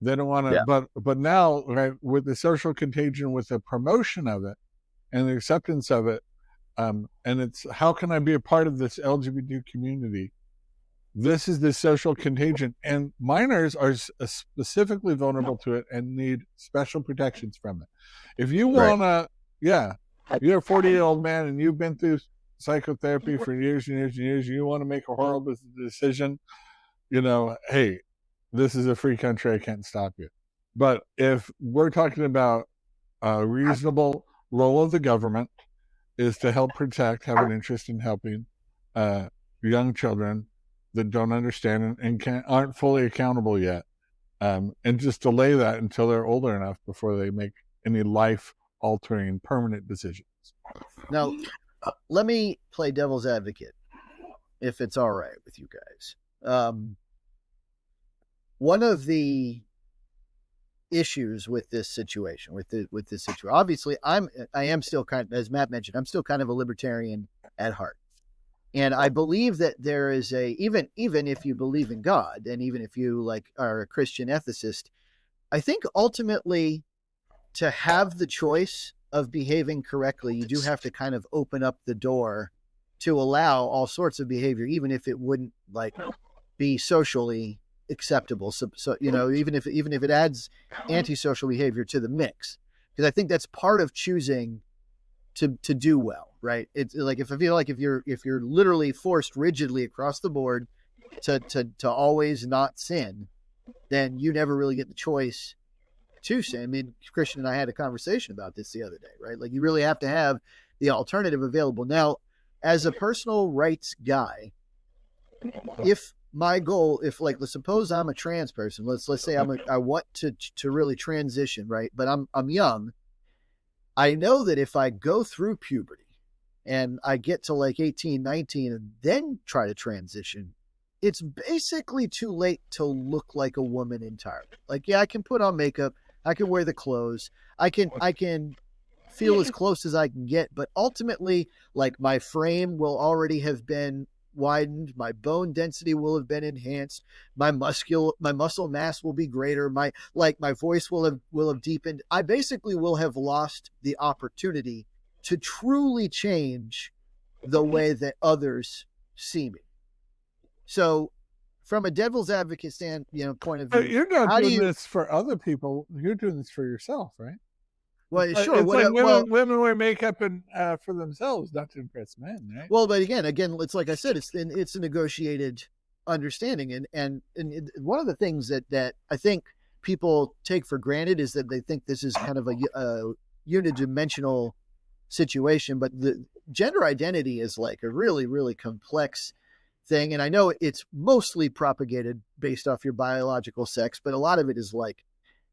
They don't want to, but now, right, with the social contagion, with the promotion of it and the acceptance of it, and it's, how can I be a part of this LGBT community this is the social contagion, and minors are specifically vulnerable to it and need special protections from it. If you want to, you're a 40-year-old man and you've been through psychotherapy for years and years and years, you want to make a horrible decision, hey, this is a free country, I can't stop you. But if we're talking about a reasonable role of the government is to help protect, have an interest in helping young children that don't understand and aren't fully accountable yet, and just delay that until they're older enough before they make any life-altering permanent decisions. Now, let me play devil's advocate, if it's all right with you guys. One of the issues with this situation, obviously, I am still kind of, as Matt mentioned, I'm still kind of a libertarian at heart. And I believe that there is even if you believe in God, and even if you are a Christian ethicist, I think ultimately to have the choice of behaving correctly, you do have to kind of open up the door to allow all sorts of behavior, even if it wouldn't be socially acceptable. So even if it adds antisocial behavior to the mix, because I think that's part of choosing to do well, right? It's like, if I feel like if you're literally forced rigidly across the board to always not sin, then you never really get the choice to sin. I mean, Christian and I had a conversation about this the other day, right? Like, you really have to have the alternative available. Now, as a personal rights guy, if my goal, let's suppose I'm a trans person, let's say I want to really transition, right? But I'm young. I know that if I go through puberty and I get to 18, 19 and then try to transition, it's basically too late to look like a woman entirely. I can put on makeup, I can wear the clothes, I can feel as close as I can get, but ultimately, my frame will already have been widened, my bone density will have been enhanced, my muscle mass will be greater, my voice will have deepened. I basically will have lost the opportunity to truly change the way that others see me. So from a devil's advocate point of view, you're not doing this for other people, you're doing this for yourself, right? Well, sure. It's women wear makeup and for themselves, not to impress men, right? Well, but again, it's like I said, it's a negotiated understanding, and one of the things that I think people take for granted is that they think this is kind of a unidimensional situation, but the gender identity is a really, really complex thing, and I know it's mostly propagated based off your biological sex, but a lot of it is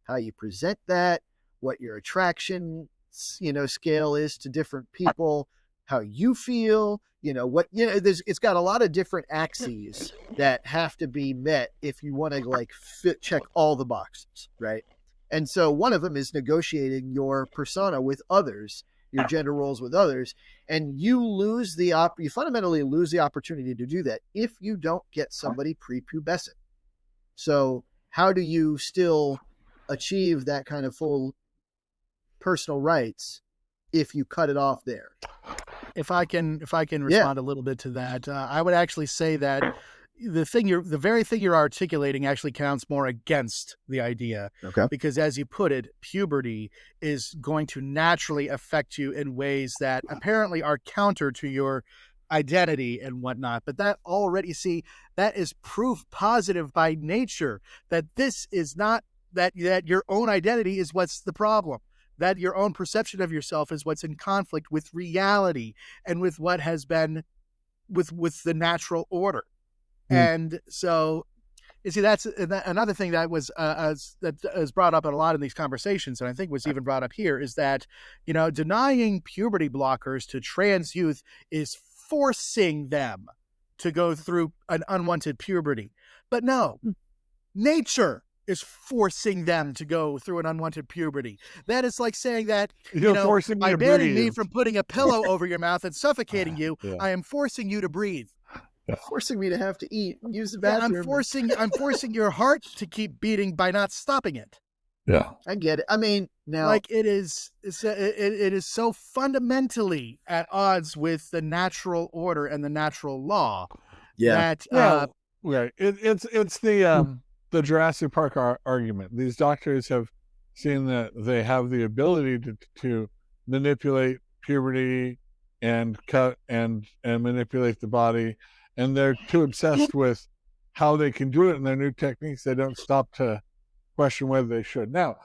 how you present that, what your attraction, scale is to different people, how you feel, it's got a lot of different axes that have to be met if you want to check all the boxes, right? And so one of them is negotiating your persona with others, your gender roles with others, and you fundamentally lose the opportunity to do that if you don't get somebody prepubescent. So how do you still achieve that kind of full personal rights if you cut it off there? If I can respond a little bit to that, I would actually say that the very thing you're articulating actually counts more against the idea. Okay. Because as you put it, puberty is going to naturally affect you in ways that apparently are counter to your identity and whatnot. But that is proof positive by nature that this is not, that your own identity is what's the problem. That your own perception of yourself is what's in conflict with reality and with what has been with the natural order. And so, you see, that's another thing that was that is brought up in a lot of these conversations, and I think was even brought up here, is that denying puberty blockers to trans youth is forcing them to go through an unwanted puberty. But no, nature is forcing them to go through an unwanted puberty. That is like saying that forcing by banning me from putting a pillow over your mouth and suffocating you, I am forcing you to breathe. Forcing me to have to eat, use the bathroom. I'm forcing your heart to keep beating by not stopping it. Yeah, I get it. I mean, now it is so fundamentally at odds with the natural order and the natural law. Yeah. That Right. It's the Jurassic Park argument. These doctors have seen that they have the ability to manipulate puberty and cut and manipulate the body, and they're too obsessed with how they can do it and their new techniques. They don't stop to question whether they should. Now,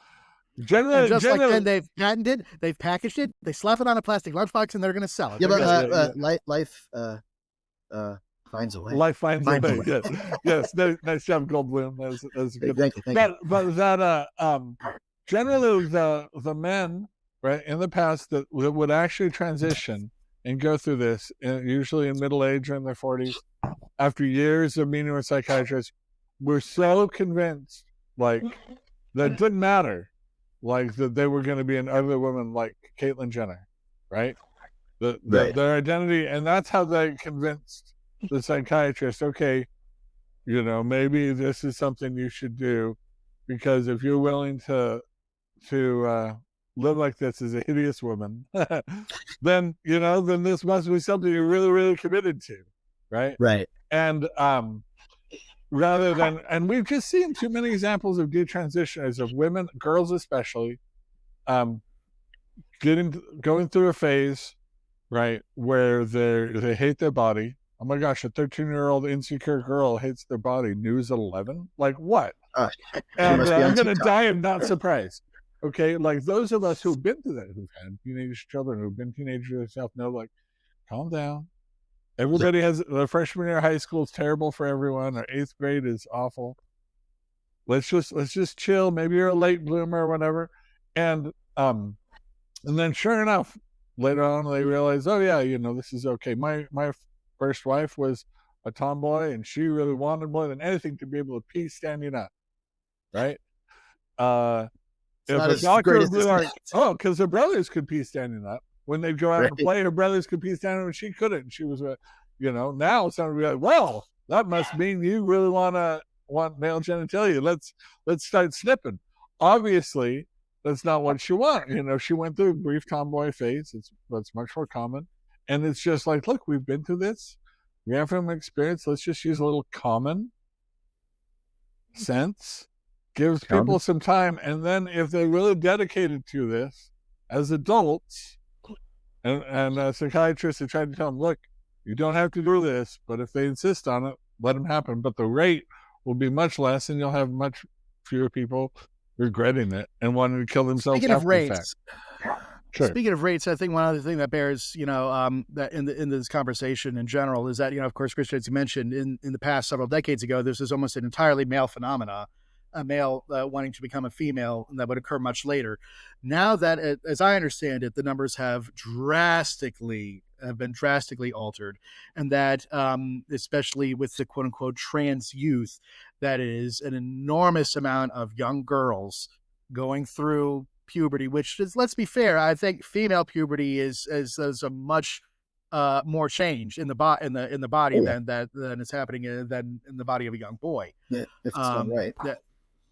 and just like then, they've patented, they've packaged it, they slap it on a plastic lunchbox, and they're going to sell it. Yeah, but life finds a way. Life finds a way. Yes. Nice job, Goldblum. That's good. Thank you. But that generally the men, right, in the past that would actually transition and go through this, usually in middle age or in their 40s, after years of meeting with psychiatrists, were so convinced, like, that it didn't matter, like, that they were going to be an ugly woman like Caitlyn Jenner, right? Their identity, and that's how they convinced the psychiatrist, okay, maybe this is something you should do, because if you're willing to live like this as a hideous woman, then this must be something you're really, really committed to, right? Right. And rather than, and we've just seen too many examples of detransitioners, of women, girls especially, going through a phase, right, where they hate their body. Oh my gosh, a 13-year-old insecure girl hates their body. News at 11? Like what? And I'm going to die and not surprised. Okay, like those of us who've been through that, who've had teenage children, who've been teenagers themselves, know, like, calm down. Everybody has the freshman year of high school is terrible for everyone. Or 8th grade is awful. Let's just chill. Maybe you're a late bloomer or whatever. And then sure enough, later on they realize, oh yeah, this is okay. My first wife was a tomboy, and she really wanted more than anything to be able to pee standing up, right? If a doctor would be like, oh, because her brothers could pee standing up. When they'd go out and play, her brothers could pee standing up, and she couldn't. And she was, now somebody would be like, well, that must mean you really want male genitalia. Let's start snipping. Obviously, that's not what she wanted. She went through a brief tomboy phase. That's much more common. And it's just like, look, we've been through this. We have some experience. Let's just use a little common sense. Gives people some time. And then if they're really dedicated to this as adults, and psychiatrists are trying to tell them, look, you don't have to do this, but if they insist on it, let them happen. But the rate will be much less, and you'll have much fewer people regretting it and wanting to kill themselves. Speaking of rates, sure. Speaking of rates, I think one other thing that bears, that in this conversation in general is that, of course, Christian, as you mentioned, in the past several decades ago, this was almost an entirely male phenomena, a male wanting to become a female, and that would occur much later. Now that, as I understand it, the numbers have been drastically altered, and that especially with the quote unquote trans youth, that is an enormous amount of young girls going through puberty, which is, let's be fair, I think female puberty is a much more change in the body than is happening than in the body of a young boy. Yeah, if it's done right.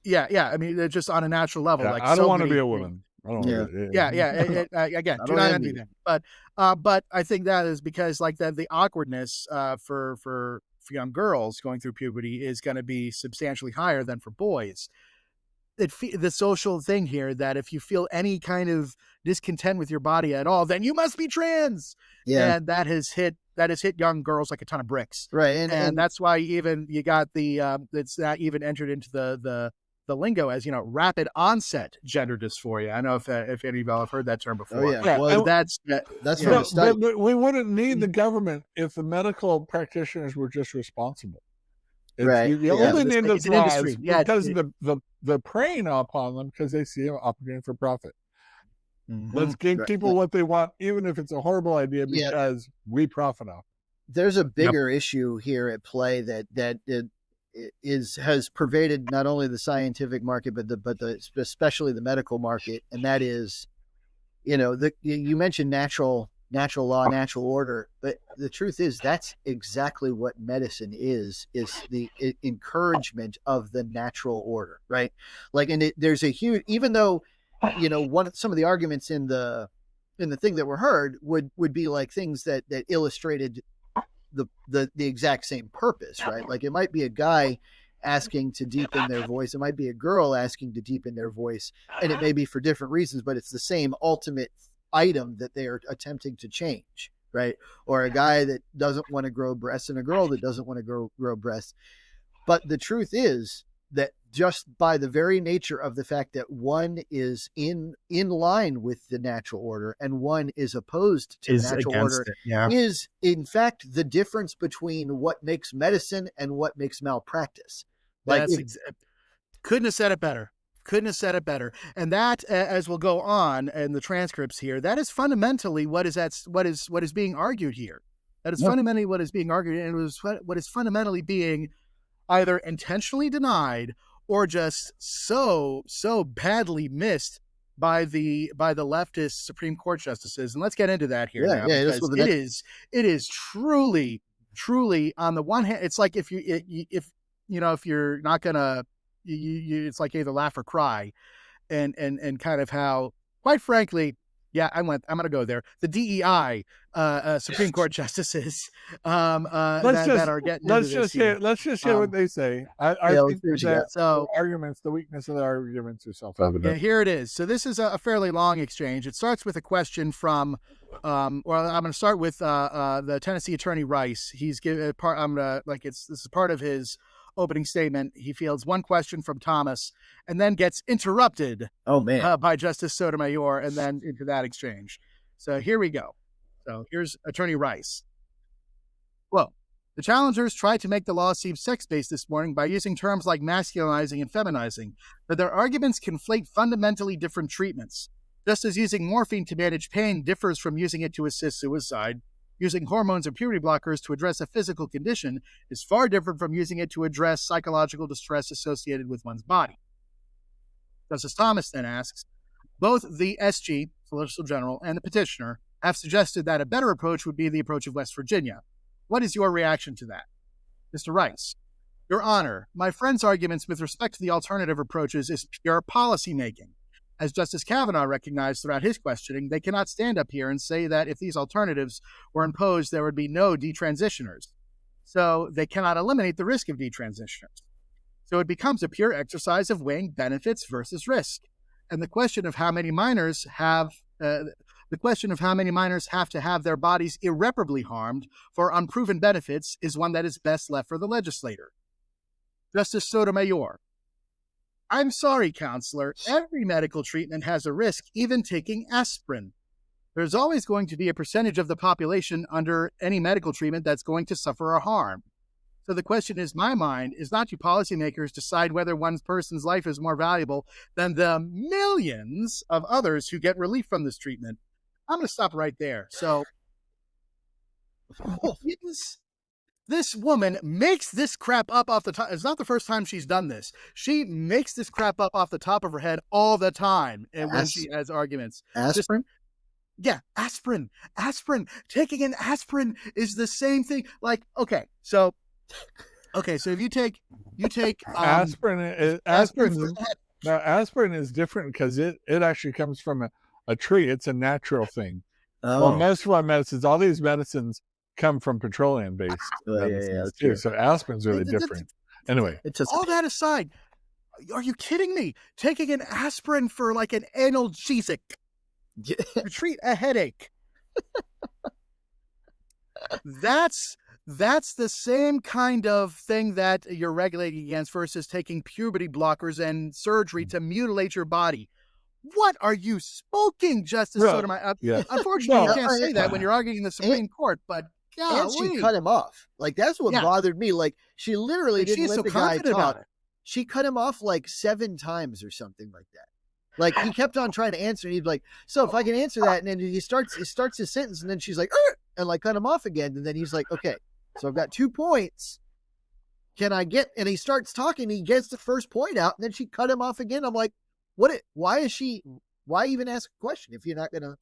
I mean, just on a natural level. Yeah, like I don't want to be a woman. I don't again, do not envy them. But I think that is because, like, the awkwardness for young girls going through puberty is going to be substantially higher than for boys. The social thing here that if you feel any kind of discontent with your body at all, then you must be trans. Yeah, and that has hit young girls like a ton of bricks. Right, and that's why even you got it's not even entered into the lingo as rapid onset gender dysphoria. I know if any of y'all have heard that term before. Oh, yeah. Well, that's but we wouldn't need the government if the medical practitioners were just responsible. Right. You only need those laws because they're preying upon them because they see an opportunity for profit. Mm-hmm. Let's give people what they want, even if it's a horrible idea, because we profit off. There's a bigger issue here at play that has pervaded not only the scientific market but especially the medical market, and that is, you mentioned natural law, natural order, but the truth is that's exactly what medicine is the encouragement of the natural order, right? Like, and there's a huge, even though, some of the arguments in the thing that were heard would be like things that illustrated the exact same purpose, right? Like it might be a guy asking to deepen their voice. It might be a girl asking to deepen their voice, and it may be for different reasons, but it's the same ultimate item that they are attempting to change, right? Or a guy that doesn't want to grow breasts and a girl that doesn't want to grow breasts. But the truth is that just by the very nature of the fact that one is in line with the natural order and one is opposed to the natural order is in fact the difference between what makes medicine and what makes malpractice. Like couldn't have said it better. Couldn't have said it better. And that, as we'll go on in the transcripts here, that is fundamentally what is being argued here. That is fundamentally what is being argued, and it was what is fundamentally being either intentionally denied or just so badly missed by the leftist Supreme Court justices. And let's get into that here now, because it is truly on the one hand, it's like if you're not gonna, it's like either laugh or cry, and kind of how, quite frankly, I'm going to go there. The DEI Supreme Court justices that are getting let's just hear what they say. I think that the weakness of the arguments are self-evident. Yeah, here it is. So this is a fairly long exchange. It starts with a question from, I'm going to start with the Tennessee attorney Rice. He's given part. This is part of his opening statement. He fields one question from Thomas and then gets interrupted by Justice Sotomayor, and then into that exchange. So here we go. So here's Attorney Rice. Well, the challengers tried to make the law seem sex-based this morning by using terms like masculinizing and feminizing, but their arguments conflate fundamentally different treatments. Just as using morphine to manage pain differs from using it to assist suicide, using hormones and puberty blockers to address a physical condition is far different from using it to address psychological distress associated with one's body. Justice Thomas then asks, both the SG, Solicitor General, and the petitioner have suggested that a better approach would be the approach of West Virginia. What is your reaction to that? Mr. Rice, Your Honor, my friend's arguments with respect to the alternative approaches is pure policymaking. As Justice Kavanaugh recognized throughout his questioning, they cannot stand up here and say that if these alternatives were imposed, there would be no detransitioners. So they cannot eliminate the risk of detransitioners. So it becomes a pure exercise of weighing benefits versus risk. And the question of how many minors have to have their bodies irreparably harmed for unproven benefits is one that is best left for the legislator. Justice Sotomayor, I'm sorry, counselor. Every medical treatment has a risk, even taking aspirin. There's always going to be a percentage of the population under any medical treatment that's going to suffer a harm. So the question is, my mind, is not do policymakers decide whether one person's life is more valuable than the millions of others who get relief from this treatment? I'm going to stop right there. So this woman makes this crap up off the top. It's not the first time she's done this. She makes this crap up off the top of her head all the time, and when she has arguments. Aspirin? Aspirin. Aspirin. Taking an aspirin is the same thing. Like, so if you take aspirin is different because it actually comes from a tree. It's a natural thing. Well, most of our medicines, all these medicines come from petroleum-based medicines too. So aspirin's really different. Anyway, all that aside, are you kidding me? Taking an aspirin for like an analgesic to treat a headache. That's the same kind of thing that you're regulating against versus taking puberty blockers and surgery to mutilate your body. What are you smoking, Justice Sotomayor? Unfortunately, you can't say that when you're arguing in the Supreme Court, but and she cut him off. Like, that's what bothered me. Like, she literally didn't let the guy talk. She cut him off like 7 times or something like that. Like, he kept on trying to answer, and he'd be like, so if I can answer that, and then he starts his sentence, and then she's like, and like cut him off again, and then he's like, okay, so I've got 2 points. Can I get, and he starts talking, he gets the first point out, and then she cut him off again. I'm like, why even ask a question if you're not going to?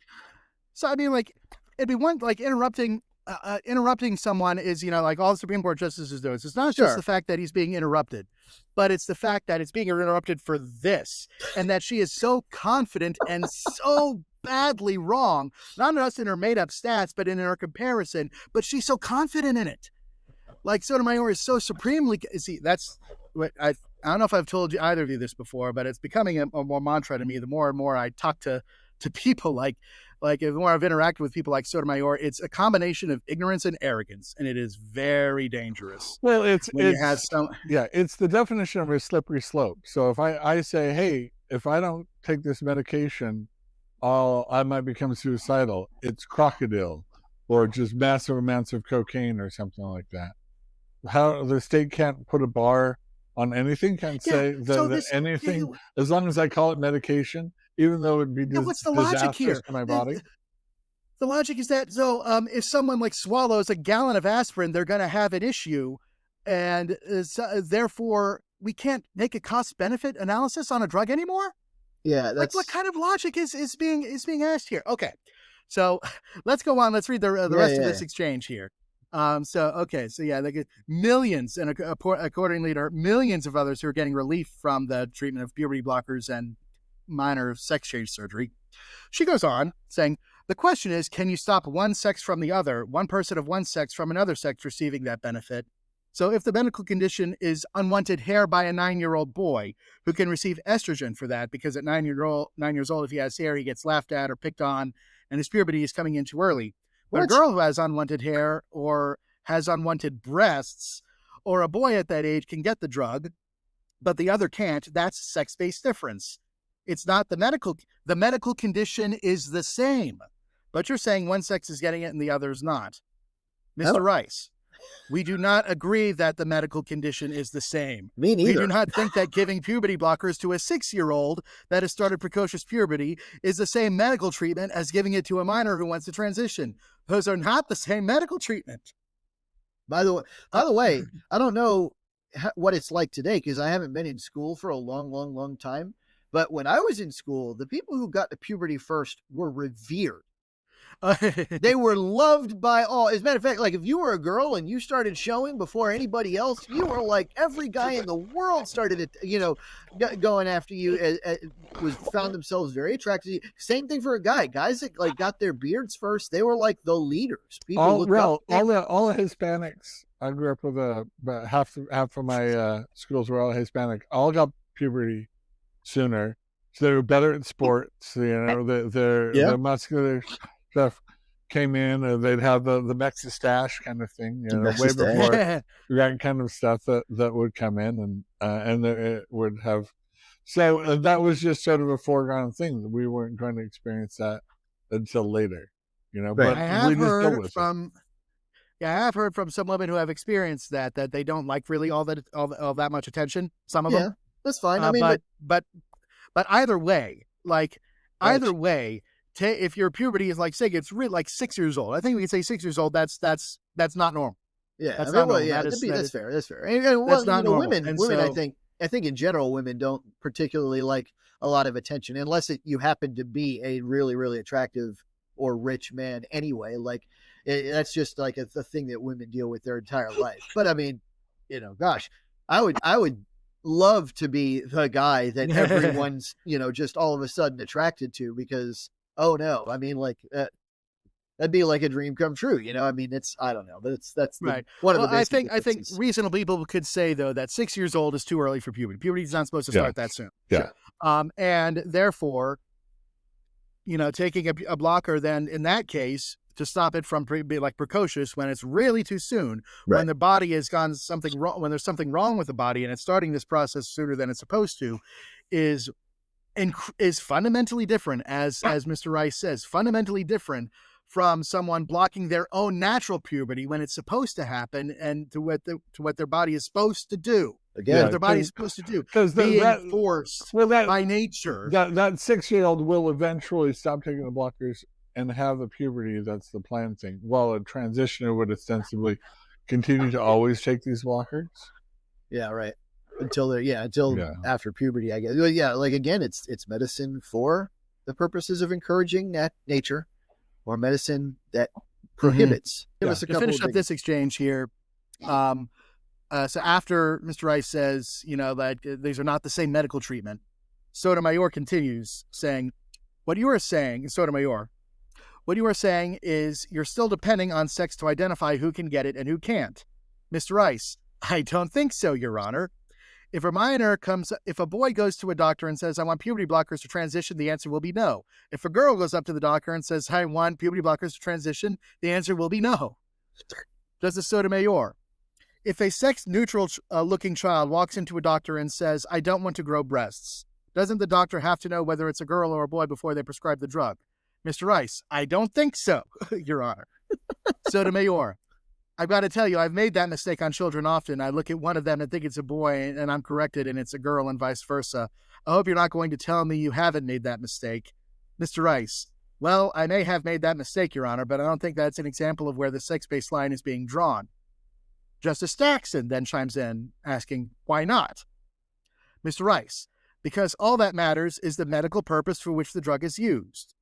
So, I mean, like, it'd be one, like, interrupting someone is, like all the Supreme Court justices do. It's not just the fact that he's being interrupted, but it's the fact that it's being interrupted for this, and that she is so confident and so badly wrong, not just in her made-up stats, but in her comparison, but she's so confident in it. Like, Sotomayor is so supremely... See, that's what I don't know if I've told you either of you this before, but it's becoming a more mantra to me the more and more I talk to people like the more I've interacted with people like Sotomayor. It's a combination of ignorance and arrogance, and it is very dangerous. Well, it's the definition of a slippery slope. So if I say, hey, if I don't take this medication, I might become suicidal, it's crocodile, or just massive amounts of cocaine or something like that. How the state can't put a bar on anything, can't say that anything, as long as I call it medication, even though it would be what's the logic here to my body. The logic is that if someone like swallows a gallon of aspirin, they're going to have an issue, and therefore we can't make a cost-benefit analysis on a drug anymore. Yeah, that's what kind of logic is being asked here? Okay, so let's go on. Let's read the rest of this exchange here. Millions, and accordingly, there are millions of others who are getting relief from the treatment of puberty blockers and minor sex change surgery. She goes on saying, the question is, can you stop one sex from the other, one person of one sex from another sex receiving that benefit? So if the medical condition is unwanted hair by a 9-year-old boy who can receive estrogen for that, because at 9 years old, if he has hair, he gets laughed at or picked on, and his puberty is coming in too early. But a girl who has unwanted hair or has unwanted breasts, or a boy at that age can get the drug, but the other can't, that's sex-based difference. It's not the medical condition is the same, but you're saying one sex is getting it and the other is not. Mr. Rice, we do not agree that the medical condition is the same. Me neither. We do not think that giving puberty blockers to a 6-year-old that has started precocious puberty is the same medical treatment as giving it to a minor who wants to transition. Those are not the same medical treatment. By the way, I don't know what it's like today because I haven't been in school for a long time. But when I was in school, the people who got to puberty first were revered. They were loved by all. As a matter of fact, like if you were a girl and you started showing before anybody else, you were like every guy in the world started, going after you. Found themselves very attractive. Same thing for a guy. Guys that like got their beards first, they were like the leaders. People all the Hispanics. I grew up with about half of my schools were all Hispanic. All got puberty sooner, so they were better at sports. Their muscular stuff came in, and they'd have the Mexistache kind of thing, way before that kind of stuff that would come in, and it would have. So that was just sort of a foregone thing that we weren't going to experience that until later, But I have heard from. Yeah, I have heard from some women who have experienced that they don't like really all that much attention. Some of them. That's fine. I mean, but either way, if your puberty is like, say, it's really like 6 years old. I think we can say 6 years old. That's not normal. Yeah, that's not normal. That's fair. That's fair. And, that's not normal. Women. So, I think in general, women don't particularly like a lot of attention unless you happen to be a really, really attractive or rich man anyway. Like that's just like a thing that women deal with their entire life. But I mean, gosh, I would love to be the guy that everyone's, just all of a sudden attracted to because, oh no, I mean, like that'd be like a dream come true. I mean, I don't know, but that's right. One of the I think reasonable people could say though that 6 years old is too early for puberty. Puberty is not supposed to start that soon. Yeah. And therefore, taking a blocker then in that case to stop it from being like precocious when it's really too soon, right. When the body has gone something wrong, when there's something wrong with the body and it's starting this process sooner than it's supposed to, is fundamentally different, as Mr. Rice says, fundamentally different from someone blocking their own natural puberty when it's supposed to happen and to what their body is supposed to do. Again, what their body is supposed to do, because being forced by nature. That 6-year-old will eventually stop taking the blockers and have the puberty. That's the plan thing. While a transitioner would ostensibly continue to always take these blockers. Yeah, right. Until after puberty, I guess. Well, yeah, like again, it's medicine for the purposes of encouraging nature, or medicine that prohibits. To finish up this exchange here, so after Mr. Rice says, that these are not the same medical treatment, Sotomayor continues saying, What you are saying, Sotomayor, what you are saying is you're still depending on sex to identify who can get it and who can't. Mr. Rice, I don't think so, Your Honor. If a boy goes to a doctor and says, I want puberty blockers to transition, the answer will be no. If a girl goes up to the doctor and says, I want puberty blockers to transition, the answer will be no. Justice Sotomayor, if a sex-neutral looking child walks into a doctor and says, I don't want to grow breasts, doesn't the doctor have to know whether it's a girl or a boy before they prescribe the drug? Mr. Rice, I don't think so, Your Honor. Sotomayor, I've got to tell you, I've made that mistake on children often. I look at one of them and think it's a boy, and I'm corrected, and it's a girl, and vice versa. I hope you're not going to tell me you haven't made that mistake. Mr. Rice, well, I may have made that mistake, Your Honor, but I don't think that's an example of where the sex-based line is being drawn. Justice Jackson then chimes in, asking, why not? Mr. Rice, because all that matters is the medical purpose for which the drug is used.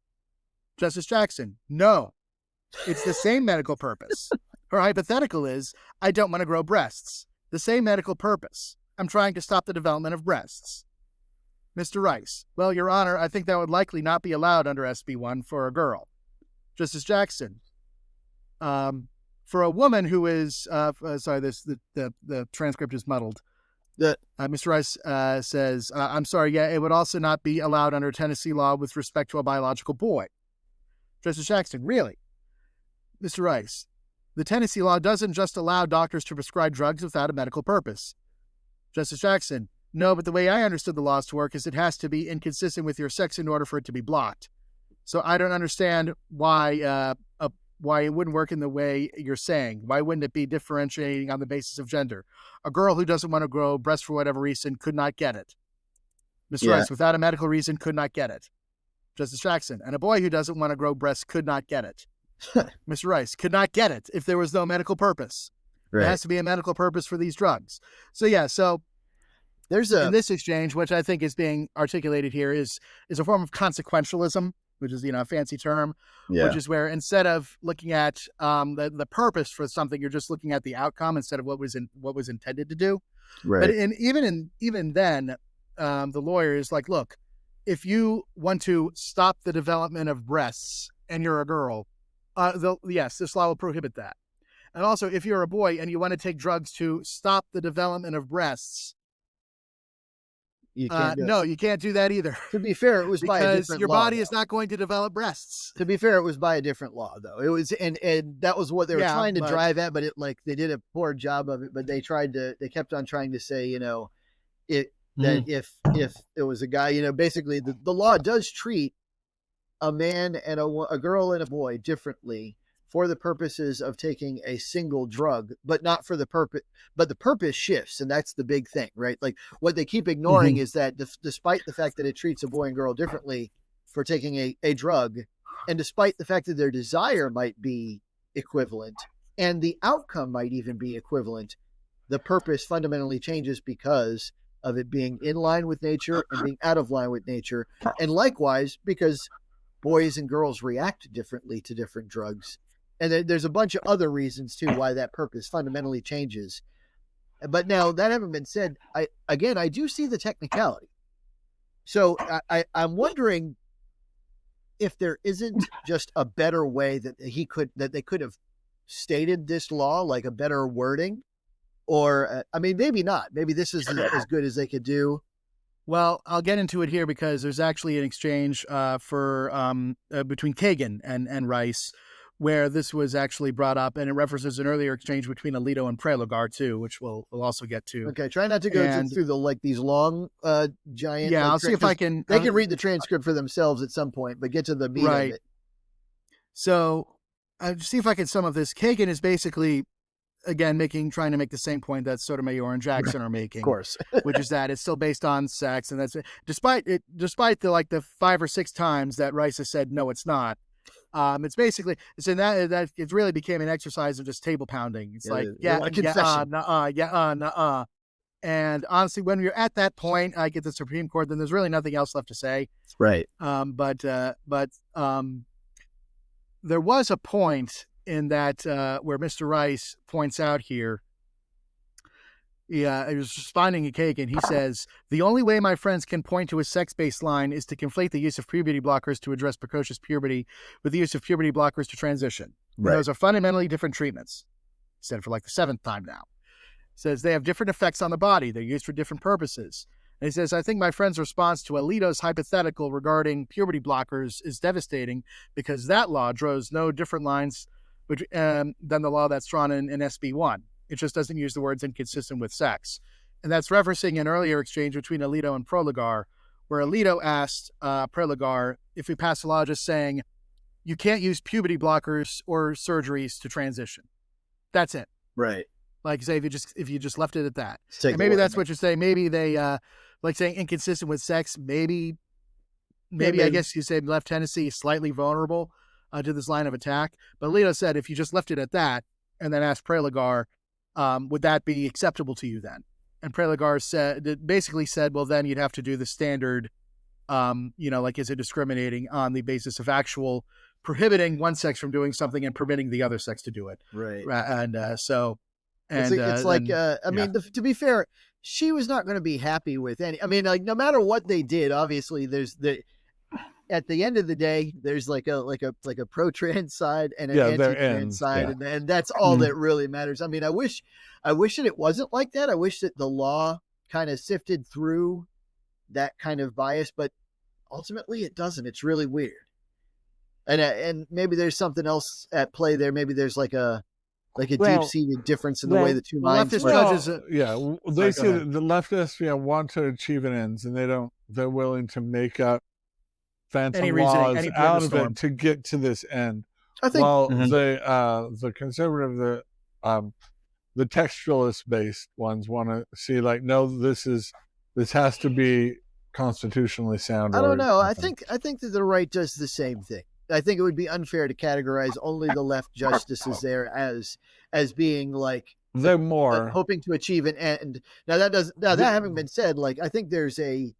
Justice Jackson, no, it's the same medical purpose. Her hypothetical is, I don't want to grow breasts. The same medical purpose. I'm trying to stop the development of breasts. Mr. Rice, well, Your Honor, I think that would likely not be allowed under SB1 for a girl. Justice Jackson, for a woman who is, the transcript is muddled. Mr. Rice says, I'm sorry, yeah, it would also not be allowed under Tennessee law with respect to a biological boy. Justice Jackson, really? Mr. Rice, the Tennessee law doesn't just allow doctors to prescribe drugs without a medical purpose. Justice Jackson, no, but the way I understood the laws to work is it has to be inconsistent with your sex in order for it to be blocked. So I don't understand why it wouldn't work in the way you're saying. Why wouldn't it be differentiating on the basis of gender? A girl who doesn't want to grow breasts for whatever reason could not get it. Mr. Rice, without a medical reason, could not get it. Justice Jackson, and a boy who doesn't want to grow breasts could not get it. Mr. Rice, could not get it if there was no medical purpose. Right. There has to be a medical purpose for these drugs. So there's in this exchange, which I think is being articulated here, is a form of consequentialism, which is, a fancy term, which is where instead of looking at the purpose for something, you're just looking at the outcome instead of what was intended to do. Right. But even then, the lawyer is like, look, if you want to stop the development of breasts and you're a girl, this law will prohibit that. And also, if you're a boy and you want to take drugs to stop the development of breasts, you can't do that either. To be fair, it was by a different law. Because your body is not going to develop breasts. To be fair, it was by a different law, though. It was, and that was what they were trying to drive at, but they did a poor job of it. But they kept on trying to say, if it was a guy, basically the law does treat a man and a girl and a boy differently for the purposes of taking a single drug, but not for the purpose, but the purpose shifts. And that's the big thing, right? Like what they keep ignoring is that despite the fact that it treats a boy and girl differently for taking a drug, and despite the fact that their desire might be equivalent and the outcome might even be equivalent, the purpose fundamentally changes because of it being in line with nature and being out of line with nature. And likewise, because boys and girls react differently to different drugs. And there's a bunch of other reasons too why that purpose fundamentally changes. But now that having been said, I do see the technicality. So I'm wondering if there isn't just a better way that they could have stated this law, like a better wording, or maybe not. Maybe this is as good as they could do. Well, I'll get into it here because there's actually an exchange between Kagan and Rice, where this was actually brought up, and it references an earlier exchange between Alito and Prelogar too, which we'll also get to. Okay, try not to go through these long, giant. Yeah, I'll see if I can. They can read the transcript for themselves at some point, but get to the meat of it. So, I'll see if I can sum up this. Kagan is basically, again, trying to make the same point that Sotomayor and Jackson are making, of course, which is that it's still based on sex, and that's despite the 5 or 6 times that Rice has said no, it's not. It's in that it really became an exercise of just table pounding. It's nuh-uh. And honestly, when you're at that point, I get the Supreme Court, then there's really nothing else left to say. Right. But there was a point in that where Mr. Rice points out here he was responding to Kagan. He says, the only way my friends can point to a sex-based line is to conflate the use of puberty blockers to address precocious puberty with the use of puberty blockers to transition. Right. Those are fundamentally different treatments. He said for like the 7th time now. He says they have different effects on the body. They're used for different purposes. And he says, I think my friend's response to Alito's hypothetical regarding puberty blockers is devastating because that law draws no different lines than the law that's drawn in SB1. It just doesn't use the words inconsistent with sex. And that's referencing an earlier exchange between Alito and Proligar, where Alito asked Proligar if we pass a law just saying you can't use puberty blockers or surgeries to transition. That's it. Right. Like say if you just left it at that. And maybe that's what you're saying. Maybe they like saying inconsistent with sex. Maybe I guess you said left Tennessee slightly vulnerable to this line of attack. But Alito said if you just left it at that and then asked Proligar, would that be acceptable to you then? And Proligar basically said, well, then you'd have to do the standard, like is it discriminating on the basis of actual prohibiting one sex from doing something and permitting the other sex to do it. Right. And to be fair, she was not going to be happy with any, I mean, like no matter what they did, obviously at the end of the day, there's like a pro-trans side and an anti-trans side, and that's all that really matters. I mean, I wish that it wasn't like that. I wish that the law kind of sifted through that kind of bias, but ultimately it doesn't. It's really weird, and maybe there's something else at play there. Maybe there's like a deep-seated difference in the way the two minds work. They see the leftists want to achieve an ends, and they're willing to make up phantom laws out of it to get to this end. I think the conservative, the textualist based ones want to see like, no, this has to be constitutionally sound. I don't know. I think that the right does the same thing. I think it would be unfair to categorize only the left justices there as being like they're more hoping to achieve an end. Now that having been said, like I think there's a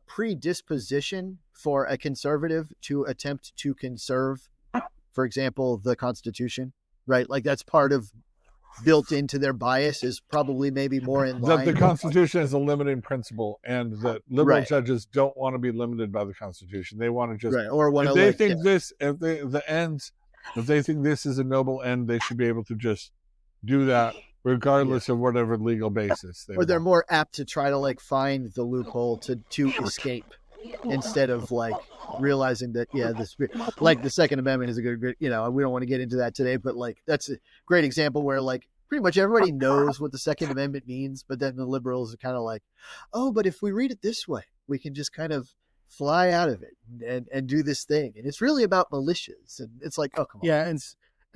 predisposition for a conservative to attempt to conserve, for example, the Constitution, right? Like that's part of built into their bias is probably maybe more in line. That the Constitution is a limiting principle, and that liberal judges don't want to be limited by the Constitution. They want to just or want if they think if they think this is a noble end, they should be able to just do that regardless of whatever legal basis they're more apt to try to like find the loophole to escape instead of like realizing that like the Second Amendment is a good we don't want to get into that today, but like that's a great example where like pretty much everybody knows what the Second Amendment means, but then the liberals are kind of like, oh, but if we read it this way, we can just kind of fly out of it and do this thing, and it's really about militias, and it's like, oh, come on.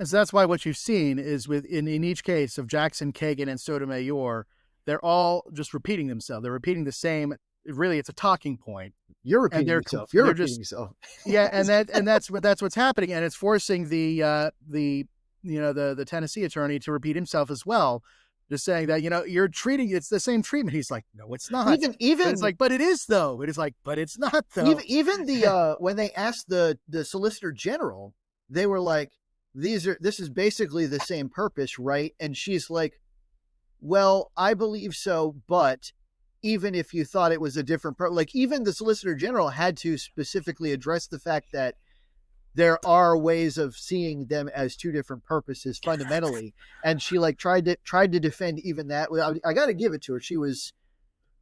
And so that's why what you've seen is in each case of Jackson, Kagan, and Sotomayor, they're all just repeating themselves. They're repeating the same. Really, it's a talking point. You're repeating yourself. You're repeating yourself. And that's what's happening, and it's forcing the Tennessee attorney to repeat himself as well, just saying that you're treating it's the same treatment. He's like, no, it's not. Even it's like, but it is though. It is like, but it's not though. Even the when they asked the Solicitor General, they were like, this is basically the same purpose, right? And she's like, well, I believe so, but even if you thought it was a different like even the Solicitor General had to specifically address the fact that there are ways of seeing them as two different purposes fundamentally, and she like tried to defend even that. I got to give it to her. She was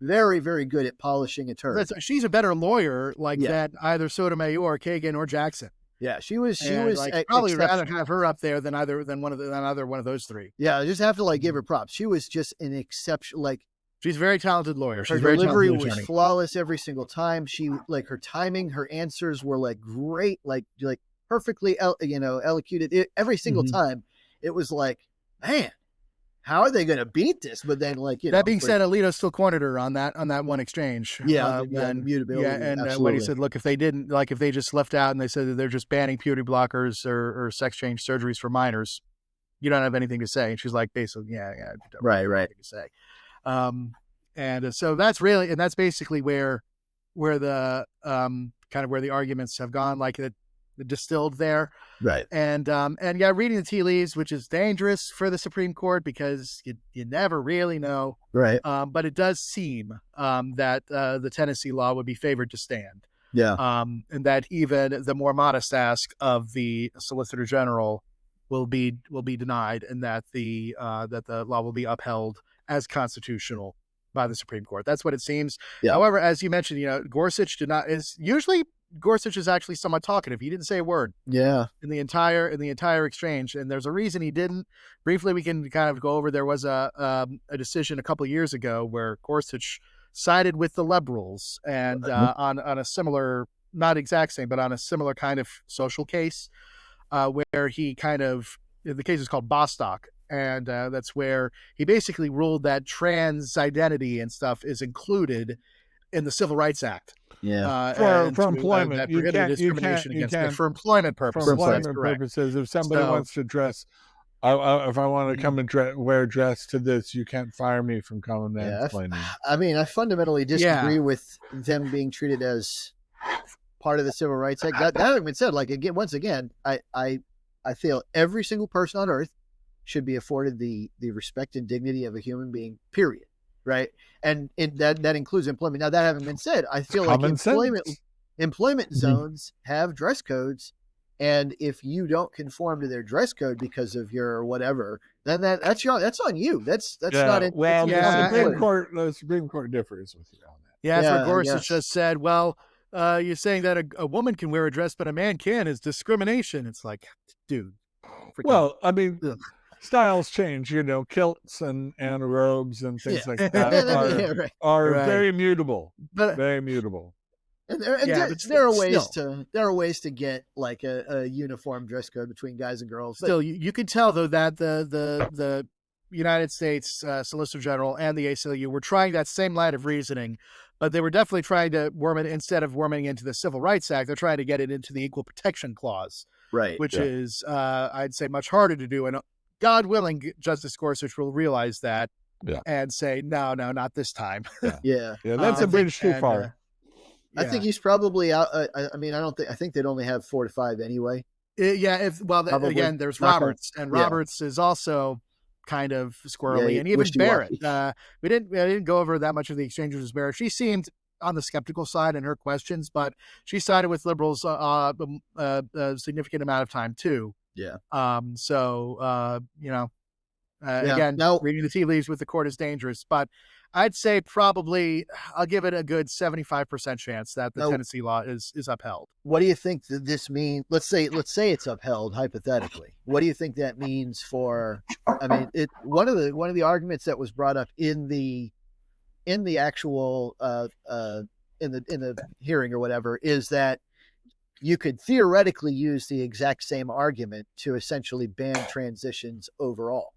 very, very good at polishing a turd. She's a better lawyer that either Sotomayor, Kagan, or Jackson. Yeah, she was like, probably rather have her up there than either one of those three. Yeah, I just have to like give her props. She was just an exception. Like she's a very talented lawyer. Her delivery was flawless every single time. She like her timing, her answers were like great, like perfectly elocuted every single time. It was like, man, how are they going to beat this? But then that being said, Alito still cornered her on that one exchange. Mutability. And when he said, look, if they just left out and they said that they're just banning puberty blockers or sex change surgeries for minors, you don't have anything to say. And she's like, basically, right. To say. And so that's basically where the kind of where the arguments have gone, like that, distilled there. Right. And yeah, reading the tea leaves, which is dangerous for the Supreme Court because you never really know. Right. But it does seem that the Tennessee law would be favored to stand. Yeah. And that even the more modest ask of the Solicitor General will be denied, and that the law will be upheld as constitutional by the Supreme Court. That's what it seems. Yeah. However, as you mentioned, Gorsuch Gorsuch is actually somewhat talkative. He didn't say a word. Yeah. In the entire exchange, and there's a reason he didn't. Briefly, we can kind of go over. There was a decision a couple of years ago where Gorsuch sided with the liberals, and on a similar, not exact same, but on a similar kind of social case, where he the case is called Bostock, and that's where he basically ruled that trans identity and stuff is included in the Civil Rights Act. Yeah. For employment, that prohibited discrimination against them for employment purposes. For employment purposes, if somebody wants to dress, if I want to come and wear a dress to this, you can't fire me from Common Mansplaining. I mean, I fundamentally disagree with them being treated as part of the Civil Rights Act. That having been said, like once again, I feel every single person on earth should be afforded the respect and dignity of a human being, period. Right. And that includes employment. Now, that having been said, I feel like employment zones have dress codes. And if you don't conform to their dress code because of your whatever, then that's on you. That's not it. Well, the Supreme Court differs with you on that. Yeah, that's what Gorsuch just said. Well, you're saying that a woman can wear a dress, but a man can't is discrimination. It's like, dude. Well, I mean, styles change, kilts and robes and things like that are very mutable. Very mutable. And there are ways to get like a uniform dress code between guys and girls. Still, you can tell though that the United States Solicitor General and the ACLU were trying that same line of reasoning, but they were definitely trying to worm it, instead of worming into the Civil Rights Act, they're trying to get it into the Equal Protection Clause, right? Which is, I'd say, much harder to do. And God willing, Justice Gorsuch will realize that and say, no, not this time. Yeah. That's a bridge too far. I think he's probably out. I think they'd only have 4 to 5 anyway. Again, there's Roberts, and Roberts is also kind of squirrely, and even Barrett. We didn't go over that much of the exchanges with Barrett. She seemed on the skeptical side in her questions, but she sided with liberals a significant amount of time too. Yeah. Again, reading the tea leaves with the court is dangerous, but I'd say probably I'll give it a good 75% chance that the Tennessee law is upheld. What do you think that this means? Let's say it's upheld hypothetically. What do you think that means for? I mean, one of the arguments that was brought up in the actual in the hearing or whatever is that you could theoretically use the exact same argument to essentially ban transitions overall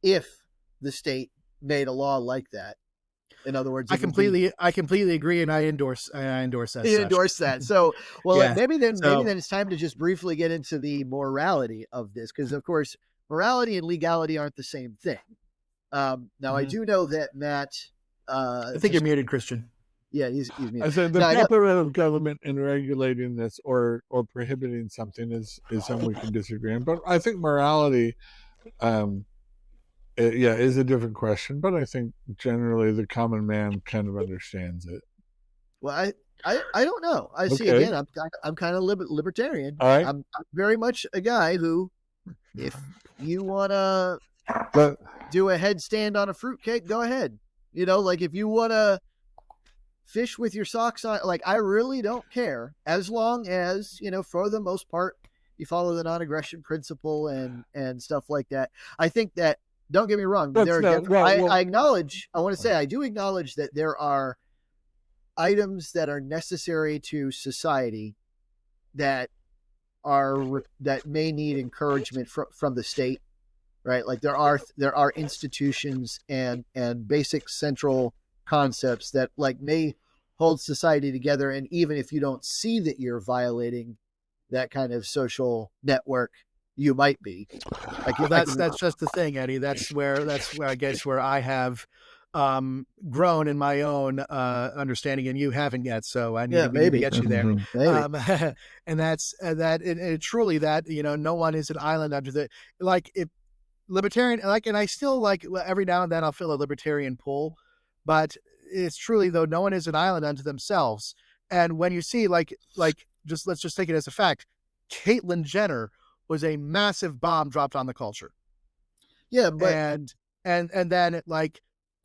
if the state made a law like that. In other words, I completely agree, and I endorse that. You endorse that. So, maybe then it's time to just briefly get into the morality of this, because of course, morality and legality aren't the same thing. Now, I do know that Matt. I think you're muted, Christian. Yeah, he's muted. I said the proper role of government in regulating this or prohibiting something is something we can disagree on. But I think morality. Is a different question, but I think generally the common man kind of understands it. Well, I don't know. See, again, I'm kind of libertarian. All right. I'm very much a guy who, if you want to do a headstand on a fruitcake, go ahead. Like if you want to fish with your socks on, like I really don't care, as long as, for the most part, you follow the non-aggression principle and stuff like that. I think that, don't get me wrong. I do acknowledge that there are items that are necessary to society that may need encouragement from the state, right? Like there are institutions and basic central concepts that like may hold society together. And even if you don't see that you're violating that kind of social network, you might be. Like that's just the thing, Eddie. That's where I guess where I have grown in my own understanding, and you haven't yet. So I need to maybe get you there. Maybe. And that's that. And truly, that no one is an island under the if libertarian and I still every now and then I'll feel a libertarian pull, but it's truly though no one is an island unto themselves. And when you see let's just take it as a fact, Caitlyn Jenner was a massive bomb dropped on the culture. Yeah, but and then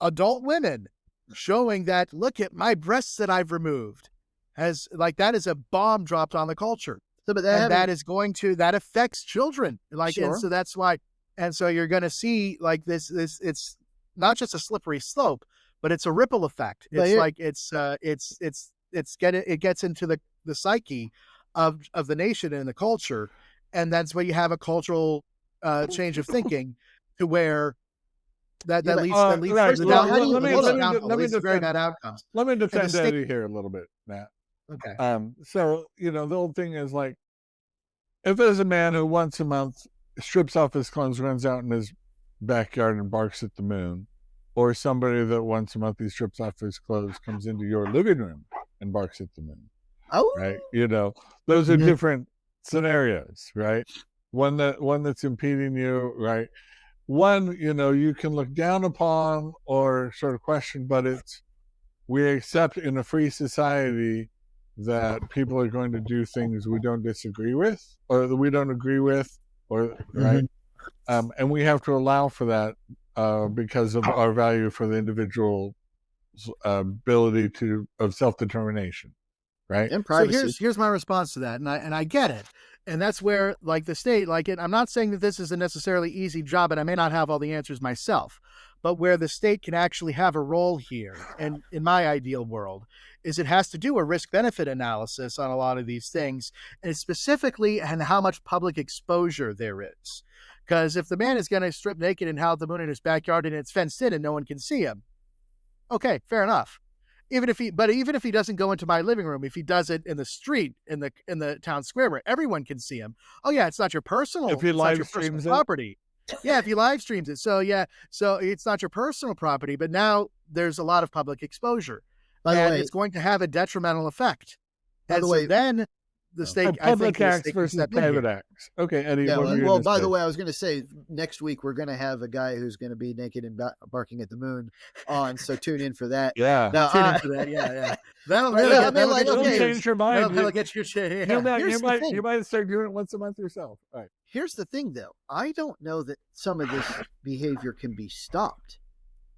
adult women showing that look at my breasts that I've removed as that is a bomb dropped on the culture. So, but that affects children. Sure. And so that's why. And so you're going to see this. It's not just a slippery slope, but it's a ripple effect. It's it gets into the psyche of the nation and the culture, and that's where you have a cultural change of thinking to where that leads to very bad outcomes. Let me defend Eddie here a little bit, Matt. Okay. So the old thing is if there's a man who once a month strips off his clothes, runs out in his backyard and barks at the moon, or somebody that once a month he strips off his clothes, comes into your living room and barks at the moon. Oh, right. Those are different scenarios, right? One that's impeding you, right? One, you can look down upon or sort of question, but we accept in a free society that people are going to do things we don't disagree with or that we don't agree with, or right. And we have to allow for that because of our value for the individual ability of self-determination, right? And privacy. So here's my response to that, and I get it, and that's where the state I'm not saying that this is a necessarily easy job, and I may not have all the answers myself, but where the state can actually have a role here, and in my ideal world, is it has to do a risk-benefit analysis on a lot of these things, and specifically on how much public exposure there is. Because if the man is going to strip naked and howl at the moon in his backyard and it's fenced in and no one can see him, okay, fair enough. Even if he doesn't go into my living room, if he does it in the street, in the town square where everyone can see him, oh yeah, it's not your personal. If he live streams property, yeah, if he live streams it, so it's not your personal property. But now there's a lot of public exposure, and it's going to have a detrimental effect. By the way, then the state, public acts versus private acts. Okay, Eddie. Yeah, well, by the way, I was going to say next week we're going to have a guy who's going to be naked and barking at the moon on. So tune in for that. Yeah, tune in for that. Yeah. That'll change your mind. That'll get you. You might start doing it once a month yourself. All right. Here's the thing, though. I don't know that some of this behavior can be stopped.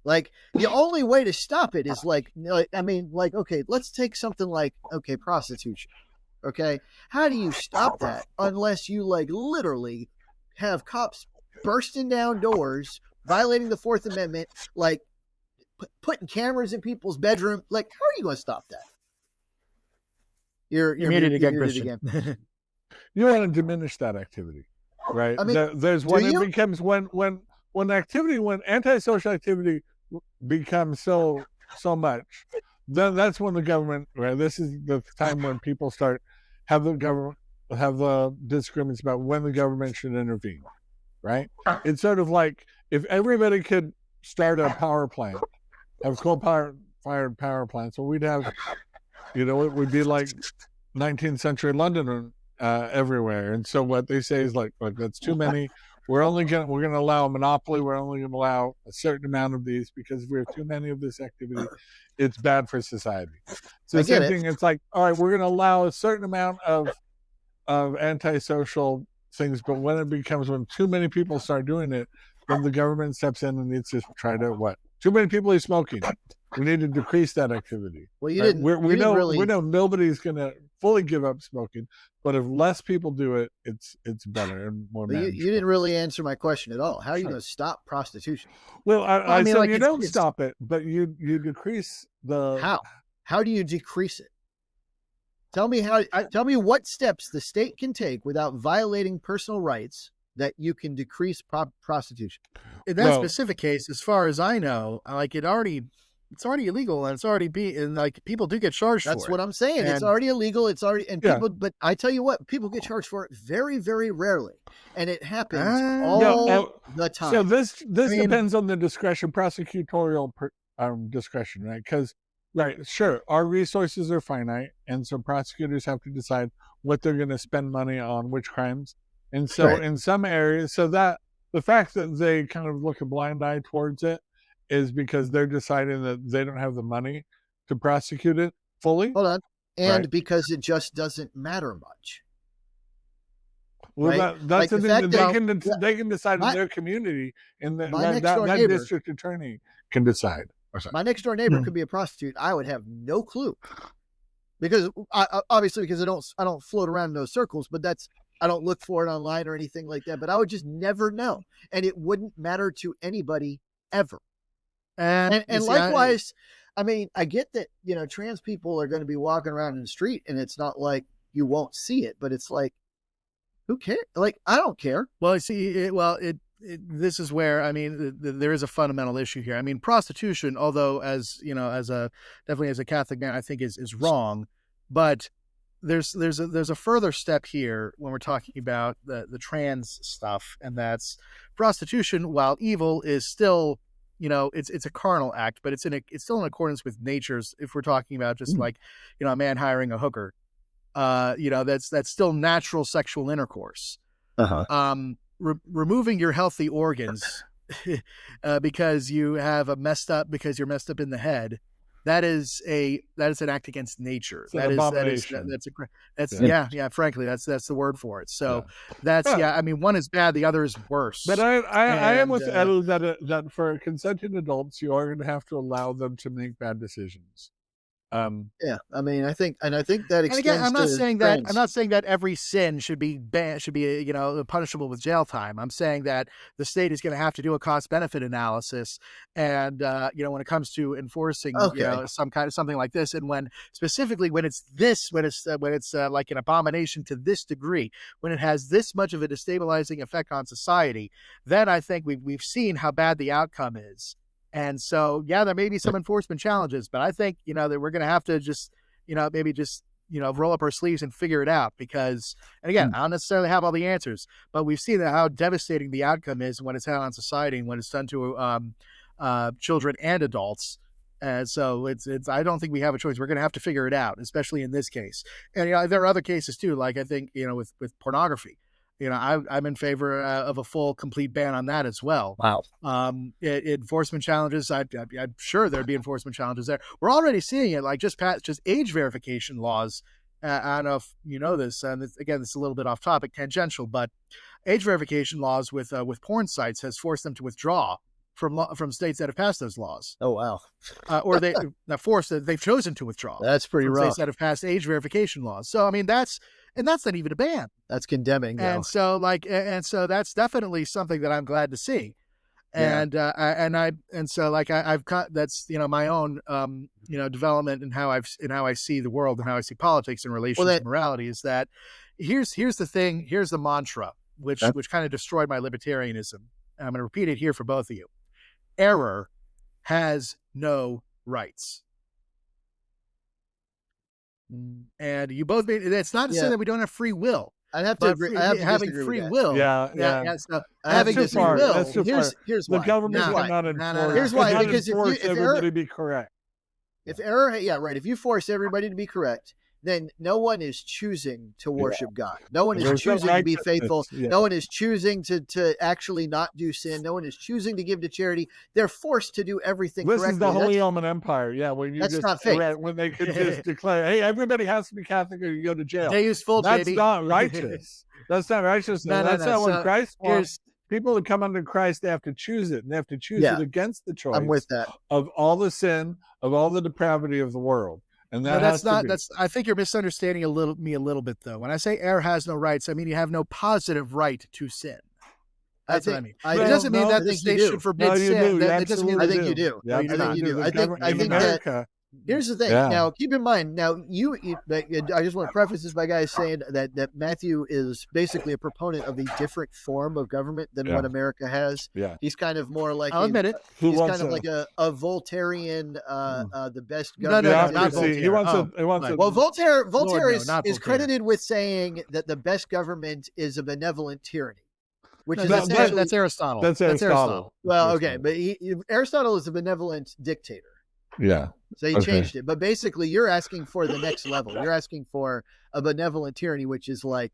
The only way to stop it is okay, let's take something prostitution. Okay, how do you stop that unless you literally have cops bursting down doors, violating the Fourth Amendment, putting cameras in people's bedroom? How are you going to stop that? You're muted again. You want to diminish that activity, right? I mean, there's when it becomes when antisocial activity becomes so much, then that's when the government, right? This is the time when people start have the disagreements about when the government should intervene, right? It's sort of like if everybody could start a power plant, have coal-fired power plants, well, we'd have, it would be like 19th century London everywhere. And so what they say is that's too many. We're going to allow a monopoly. We're only going to allow a certain amount of these because if we have too many of this activity, it's bad for society. So the same thing. It's all right, we're going to allow a certain amount of antisocial things, but when too many people start doing it, then the government steps in and needs to try to too many people are smoking. We need to decrease that activity. Well, we know nobody's going to fully give up smoking, but if less people do it, it's better and more manageable. You didn't really answer my question at all. How are you going to stop prostitution? Well, I said you don't stop it, but you decrease the... How do you decrease it? Tell me tell me what steps the state can take without violating personal rights that you can decrease prostitution. In that specific case, as far as I know, it's already illegal and it's already people do get charged for it. That's what I'm saying. It's already illegal. People, but I tell you what, people get charged for it very, very rarely. And it happens all the time. So this depends on the discretion, prosecutorial discretion, right? Because, right, sure, our resources are finite, and so prosecutors have to decide what they're going to spend money on, which crimes. And so in some areas, so that the fact that they kind of look a blind eye towards it is because they're deciding that they don't have the money to prosecute it fully. Hold on. And because it just doesn't matter much. Well, right? that's the thing. They can decide in their community, and that district attorney can decide. My next door neighbor could be a prostitute. I would have no clue, because obviously because I don't float around in those circles, but I don't look for it online or anything like that. But I would just never know, and it wouldn't matter to anybody ever. And likewise, I mean, I get that, trans people are going to be walking around in the street, and it's not like you won't see it, but it's like, who cares? Like, I don't care. Well, see, this is where, I mean, there is a fundamental issue here. I mean, prostitution, although definitely as a Catholic man, I think is wrong, but there's a further step here when we're talking about the trans stuff, and that's prostitution, while evil, is still, it's a carnal act, but it's still in accordance with nature's. If we're talking about just like, a man hiring a hooker, that's still natural sexual intercourse. Removing your healthy organs because you're messed up in the head, that is an act against nature. Frankly, that's the word for it. So I mean, one is bad, the other is worse. But I am with Ed that for consenting adults, you are going to have to allow them to make bad decisions. I mean, I think that extends. And again, I'm not saying that every sin should be punishable with jail time. I'm saying that the state is going to have to do a cost benefit analysis, and when it comes to enforcing something like this, and when it's like an abomination to this degree, when it has this much of a destabilizing effect on society, then I think we've seen how bad the outcome is. And so, there may be some enforcement challenges, but I think, that we're going to have to just, roll up our sleeves and figure it out, because, and again, I don't necessarily have all the answers, but we've seen how devastating the outcome is when it's had on society and when it's done to children and adults. And so I don't think we have a choice. We're going to have to figure it out, especially in this case. And, there are other cases too, like I think, with pornography. I'm in favor of a full, complete ban on that as well. Wow. Enforcement challenges, I'm sure there'd be enforcement challenges there. We're already seeing it, like just age verification laws. I don't know if you know this, and again, this is a little bit off topic, tangential, but age verification laws with porn sites has forced them to withdraw from states that have passed those laws. Oh, wow. Or they've chosen to withdraw. That's pretty rough. States that have passed age verification laws. So, I mean, that's not even a ban. That's condemning. And so that's definitely something that I'm glad to see. And, I've got, that's, my own, development and how I see the world and how I see politics in relation to morality, is that here's the thing, here's the mantra, which kind of destroyed my libertarianism. And I'm going to repeat it here for both of you. Error has no rights. And you both made it's not to say that we don't have free will. I'd have to agree. Having free will. So having free will. Here's why. The government cannot enforce. Here's why. Because if everybody be correct. If if you force everybody to be correct, then no one is choosing to worship God. No one is choosing to be faithful. No one is choosing to actually not do sin. No one is choosing to give to charity. They're forced to do everything correctly. This is the Holy Roman Empire. Yeah, when that's not faith. When they could just declare, hey, everybody has to be Catholic or you go to jail. They use full That's not righteous. That's not righteousness. That's not what Christ wants. People who come under Christ, they have to choose it. And they have to choose it against the choice. I'm with that. Of all the sin, of all the depravity of the world. And I think you're misunderstanding me a little bit, though. When I say error has no rights, I mean you have no positive right to sin. That's what I mean. It doesn't mean that the state should forbid sin. It doesn't mean I think you do. I think you do. I think that. Here's the thing. Now, keep in mind. Now, I just want to preface this by guys saying that Matthew is basically a proponent of a different form of government than what America has. Yeah, he's kind of more like I'll admit it. He's kind of like a Voltairean, the best government. No, not Voltaire. He wants well, Voltaire is credited with saying that the best government is a benevolent tyranny. which No, is that's, essentially that's Aristotle. That's Aristotle. well, okay, but Aristotle is a benevolent dictator. Yeah. So he Okay. changed it. But basically, you're asking for the next level. You're asking for a benevolent tyranny, which is like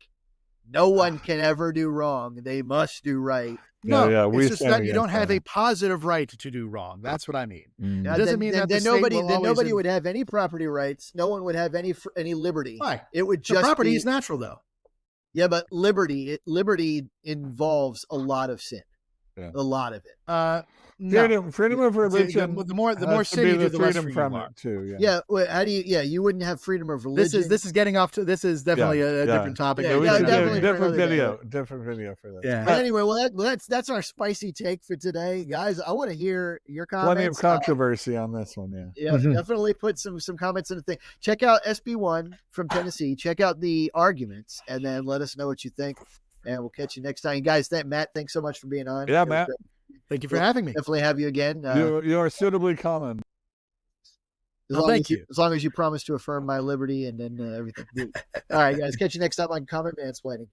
no one can ever do wrong. They must do right. No, Yeah, we it's just stand that you don't against have that. a positive right to do wrong. That's what I mean. Mm. Yeah, It doesn't then, mean then, that the then state nobody will then always nobody would have any property rights. No one would have any liberty. Why? It would The just property be, is natural, though. yeah, but liberty involves a lot of sin. Yeah. A lot of it. No. Freedom of religion. The more has sin to be you do, the less freedom free from you are. it too. Yeah. Yeah. Well, how do you? Yeah, you wouldn't have freedom of religion. This is getting off to. This is definitely a different topic. Yeah, that we yeah, should do. definitely. different for another video. day. Different video for that. Yeah. But anyway, well, that's our spicy take for today, guys. I want to hear your comments. Plenty of controversy on this one. Yeah. Yeah, definitely put some comments in the thing. Check out SB1 from Tennessee. Check out the arguments, and then let us know what you think. And we'll catch you next time, guys. Matt, thanks so much for being on. Yeah, Matt. Thank you for having me. Definitely have you again. You are suitably common. Thank you. As long as you promise to affirm my liberty and then everything. All right, guys. Catch you next time on Common Mansplaining.